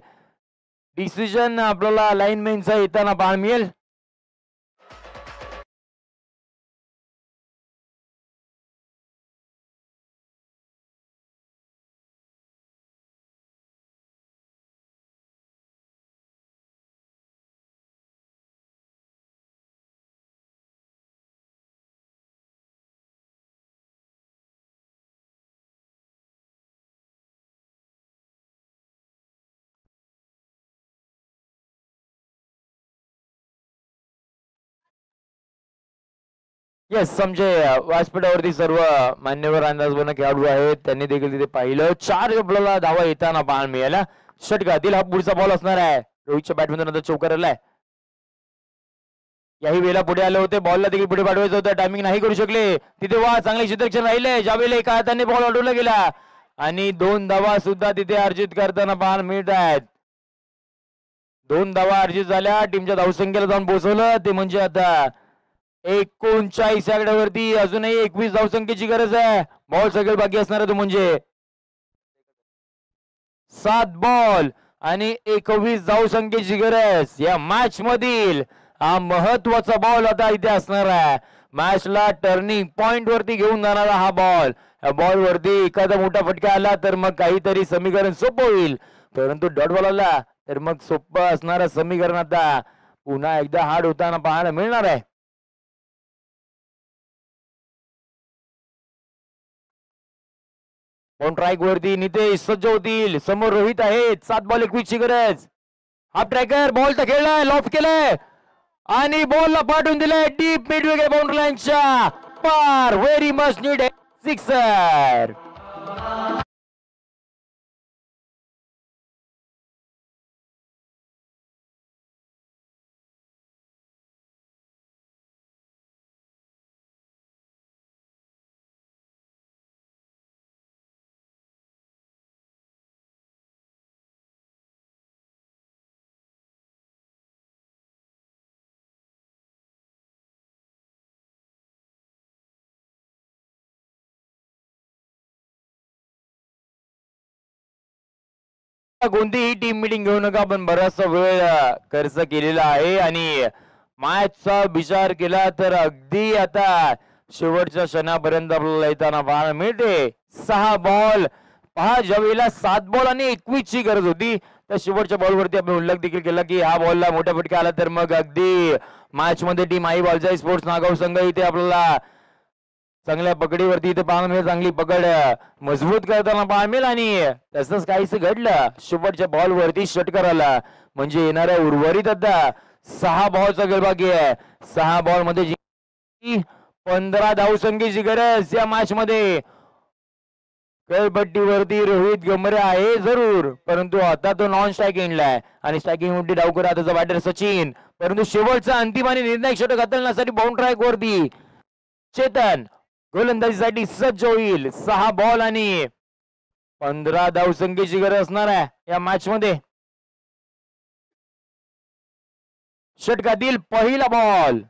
डिसिजन आपल्याला लाईनमॅनचा येताना पाहायला मिळेल. येस समजे व्यासपीठावरती सर्व मान्यवर अंदाजबान खेळाडू आहेत त्यांनी देखील तिथे पाहिलं. 4 आपल्याला धावा येताना पाहायला मिळाल्या. षटकातील हा पुढचा बॉल असणार आहे. रोहितच्या बॅटमधून आता चौकार आलाय. याही वेळेला पुढे आले होते. बॉलला देखील पुढे पाठवायचं होतं. टायमिंग नाही करू शकले. तिथे वा चांगले क्षेत्ररक्षण राहिले. ज्यावेळेला एका हाताने बॉल अडवला गेला आणि 2 धावा सुद्धा तिथे अर्जित करताना पाहायला मिळत आहेत. 2 धावा अर्जित झाल्या. टीमच्या धावसंख्येला जाऊन पोहोचवलं ते म्हणजे आता 39 आकड्यावरती अजूनही 21 धावसंख्येची गरज आहे. बॉल सगळे बाकी असणार आहे तो म्हणजे 7 बॉल आणि 21 धावसंख्येची गरज. या मॅच मधील हा महत्वाचा बॉल आता इथे असणार आहे. मॅचला टर्निंग पॉइंट वरती घेऊन जाणारा हा बॉल. या बॉल वरती एखादा मोठा फटका आला तर मग काहीतरी समीकरण सोपं होईल परंतु डॉट बॉल आला तर मग सोपं असणारं समीकरण आता पुन्हा एकदा हार्ड होताना पाहायला मिळणार आहे. ऑन ट्राईक वरती नितेश सज्ज होतील. समोर रोहित आहेत. 7 बॉल 21 ची गरज. हाफ ट्रॅकर बॉल तर खेळलाय, लॉफ्ट केलाय आणि बॉलला पाठवून दिलाय डीप मिड विकेट बाउंड्री लाईनच्या पार. Very much need sixer. कोणतीही टीम मिटिंग घेऊ नका, पण बराचसा वेळ खर्च केलेला आहे आणि मॅचचा विचार केला तर अगदी आता शेवटच्या क्षणापर्यंत आपल्याला येताना पाहायला मिळते. 6 बॉल पहा, ज्यावेळेला 7 बॉल आणि 21 ची गरज होती तर शेवटच्या बॉलवरती आपण उल्लेख देखील केला की हा बॉलला मोठा फटका आला तर मग अगदी मॅच मध्ये टीम आई बालजाई स्पोर्ट्स नागाव संघ इथे आपल्याला चांगल्या पकडीवरती इथे पाहायला मिळेल. चांगली पकड मजबूत करताना पाहायला मिळेल आणि तसंच काहीच घडलं. शेवटच्या बॉल वरती षटकार आला म्हणजे येणाऱ्या उर्वरित आता 6 बॉलचा खेळ बाकी आहे. 6 बॉल मध्ये 15 धावसंख्येची गरज या मॅच मध्ये. खेळपट्टीवरती रोहित गमरे आहे जरूर, परंतु आता तो नॉन स्ट्रायकिंगला आहे आणि स्ट्रायकिंग वरती डावकर आताचा बॅटर सचिन. परंतु शेवटचा अंतिम आणि निर्णायक षटक हाताळण्यासाठी बाउंड ट्रॅक वरती चेतन गोलंदाजीसाठी सज्ज होईल. 6 बॉल आणि 15 धावसंख्येची गरज असणार आहे या मॅच मध्ये. षटकातील पहिला बॉल.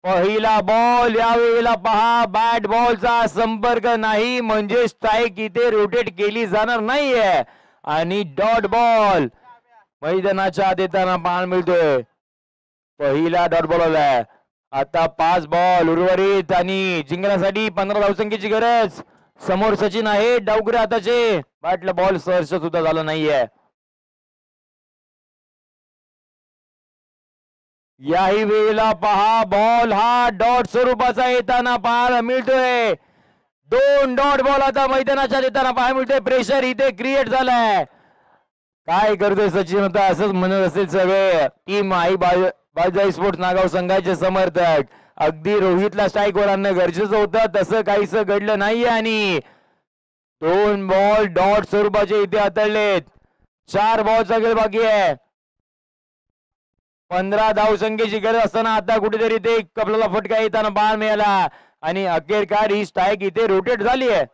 पहिला बॉल यावेळेला पहा, बॅट बॉलचा संपर्क नाही म्हणजे स्ट्राईक इथे रोटेट केली जाणार नाहीये आणि डॉट बॉल मैदानाच्या आत येताना पाहायला मिळतोय. पहिला डॉट बॉल आलाय. आता 5 बॉल उर्वरित आणि जिंकण्यासाठी 15 धावसंख्येची गरज. समोर सचिन आहे, डावकरे हाताचे, बॅटला बॉल स्पर्श सुद्धा झाला नाहीये. याही वेळेला पहा, बॉल हा डॉट स्वरूपाचा येताना पाहायला मिळतोय. 2 डॉट बॉल आता मैदानाच्या येताना पाहायला मिळतोय. प्रेशर इथे क्रिएट झालाय. काय करतोय सचिन आता असंच म्हणत असेल सगळे टीम आई बालजाई स्पोर्ट्स नागाव संघाचे समर्थक. अगदी रोहितला स्ट्राईक वर आणणं गरजेचं होतं, तसं काहीच घडलं नाहीये आणि 2 बॉल डॉट स्वरूपाचे इथे हाताळलेत. 4 बॉलचा खेळ बाकी आहे. 15 धावसंख्येची गरज असताना आता कुठेतरी ते आपल्याला फटका येताना पाहायला मिळाला आणि अखेरकार ही स्ट्राईक इथे रोटेट झाली आहे.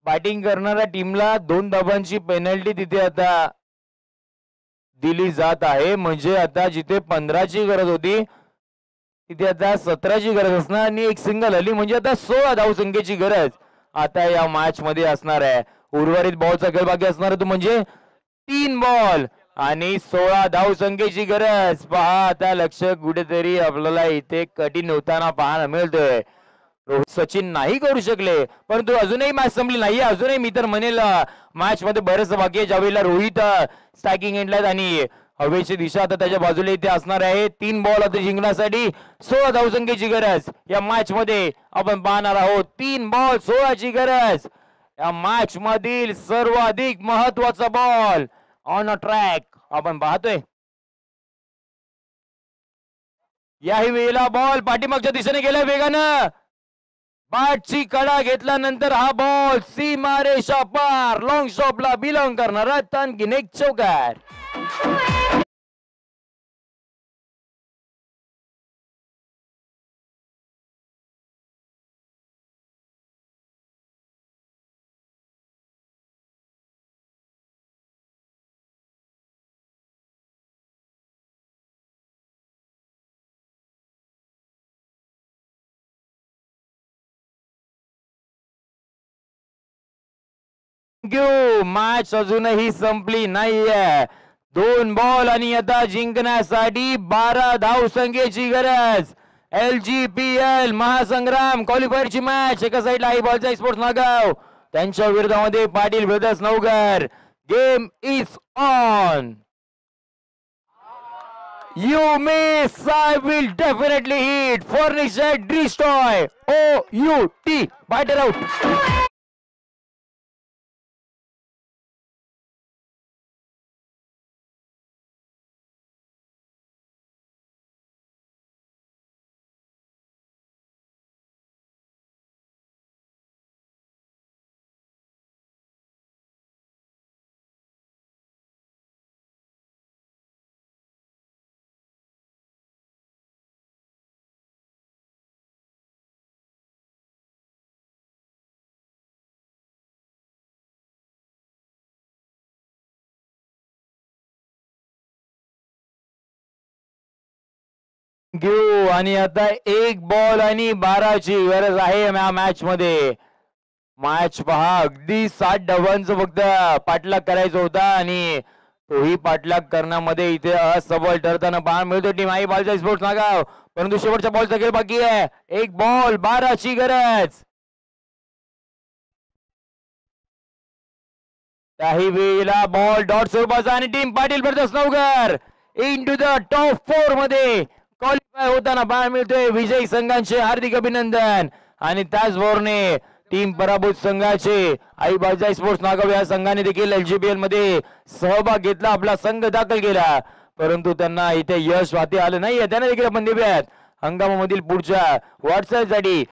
बॅटिंग करणाऱ्या टीमला 2 धावांची पेनल्टी तिथे आता दिली जात आहे. म्हणजे आता जिथे 15 ची गरज होती तिथे आता 17 ची गरज असणार आणि एक सिंगल आली म्हणजे आता 16 धावसंख्येची गरज आता या मॅच मध्ये असणार आहे. उर्वरित बॉलचा खेळ बाकी असणार आहे तो म्हणजे 3 बॉल आणि 16 धावसंख्येची गरज. पहा आता लक्ष कुठेतरी आपल्याला इथे कठीण होताना पाहायला मिळतोय. रोहित सचिन नाही करू शकले, परंतु अजूनही मॅच संपली नाहीये. अजूनही मी तर म्हणेल मॅच मध्ये बरेच बाकी आहे. ज्यावेळेला रोहित स्ट्रायकिंग एंडला आणि हवेची दिशा आता त्याच्या बाजूला इथे असणार आहे. 3 बॉल आता जिंकण्यासाठी 16 धावसंख्येची गरज या मॅच मध्ये आपण पाहणार आहोत. 3 बॉल 16 ची गरज. या मॅच मधील सर्वाधिक महत्वाचा बॉल ऑन अ ट्रॅक आपण पाहतोय. याही वेळेला बॉल पाठीमागच्या दिशेने गेला वेगानं. बॅटची कडा घेतल्यानंतर हा बॉल सीमारेषा पार लॉंग शॉपला बिलॉंग करणारा आणखीन एक चौकार. थँक्यू. मॅच अजूनही संपली नाहीये. 2 बॉल आणि आता जिंकण्यासाठी 12 धावसंख्येची गरज. LGPL महासंग्राम क्वालिफायरची मॅच. एका साईडला आई बॉलचा स्पोर्ट्स नागाव, त्यांच्या विरोधामध्ये Patil brothers Navghar. Game is on. You miss, I will definitely hit. Furniture destroy. OUT. Batter out. घेऊ आणि आता 1 बॉल आणि 12 ची गरज आहे या मॅच मध्ये. मॅच पहा, अगदी 60 धावांचं फक्त पाठलाग करायचा होता आणि तोही पाठलाग करण्यामध्ये इथे असफल ठरताना पाहायला मिळतो टीम आई बॉलचा स्पोर्ट्स नागाव. परंतु शेवटच्या बॉलचा खेळ बाकी आहे. 1 बॉल 12 ची गरज. काही वेळेला बॉल डॉट स्वरूपाचा आणि team Patil brothers Navghar into the top 4 मध्ये क्वालिफाय होताना पाहायला मिळतोय. विजयी संघांचे हार्दिक अभिनंदन. आणि त्याचबरोबर टीम पराभूत संघाचे आई बालजाई स्पोर्ट्स नागाव या संघाने देखील LGPL मध्ये सहभाग घेतला, आपला संघ दाखल केला, परंतु त्यांना इथे यश वाटे आलं नाहीये. त्यांना देखील आपण देऊयात हंगामामधील पुढच्या वाटचालीसाठी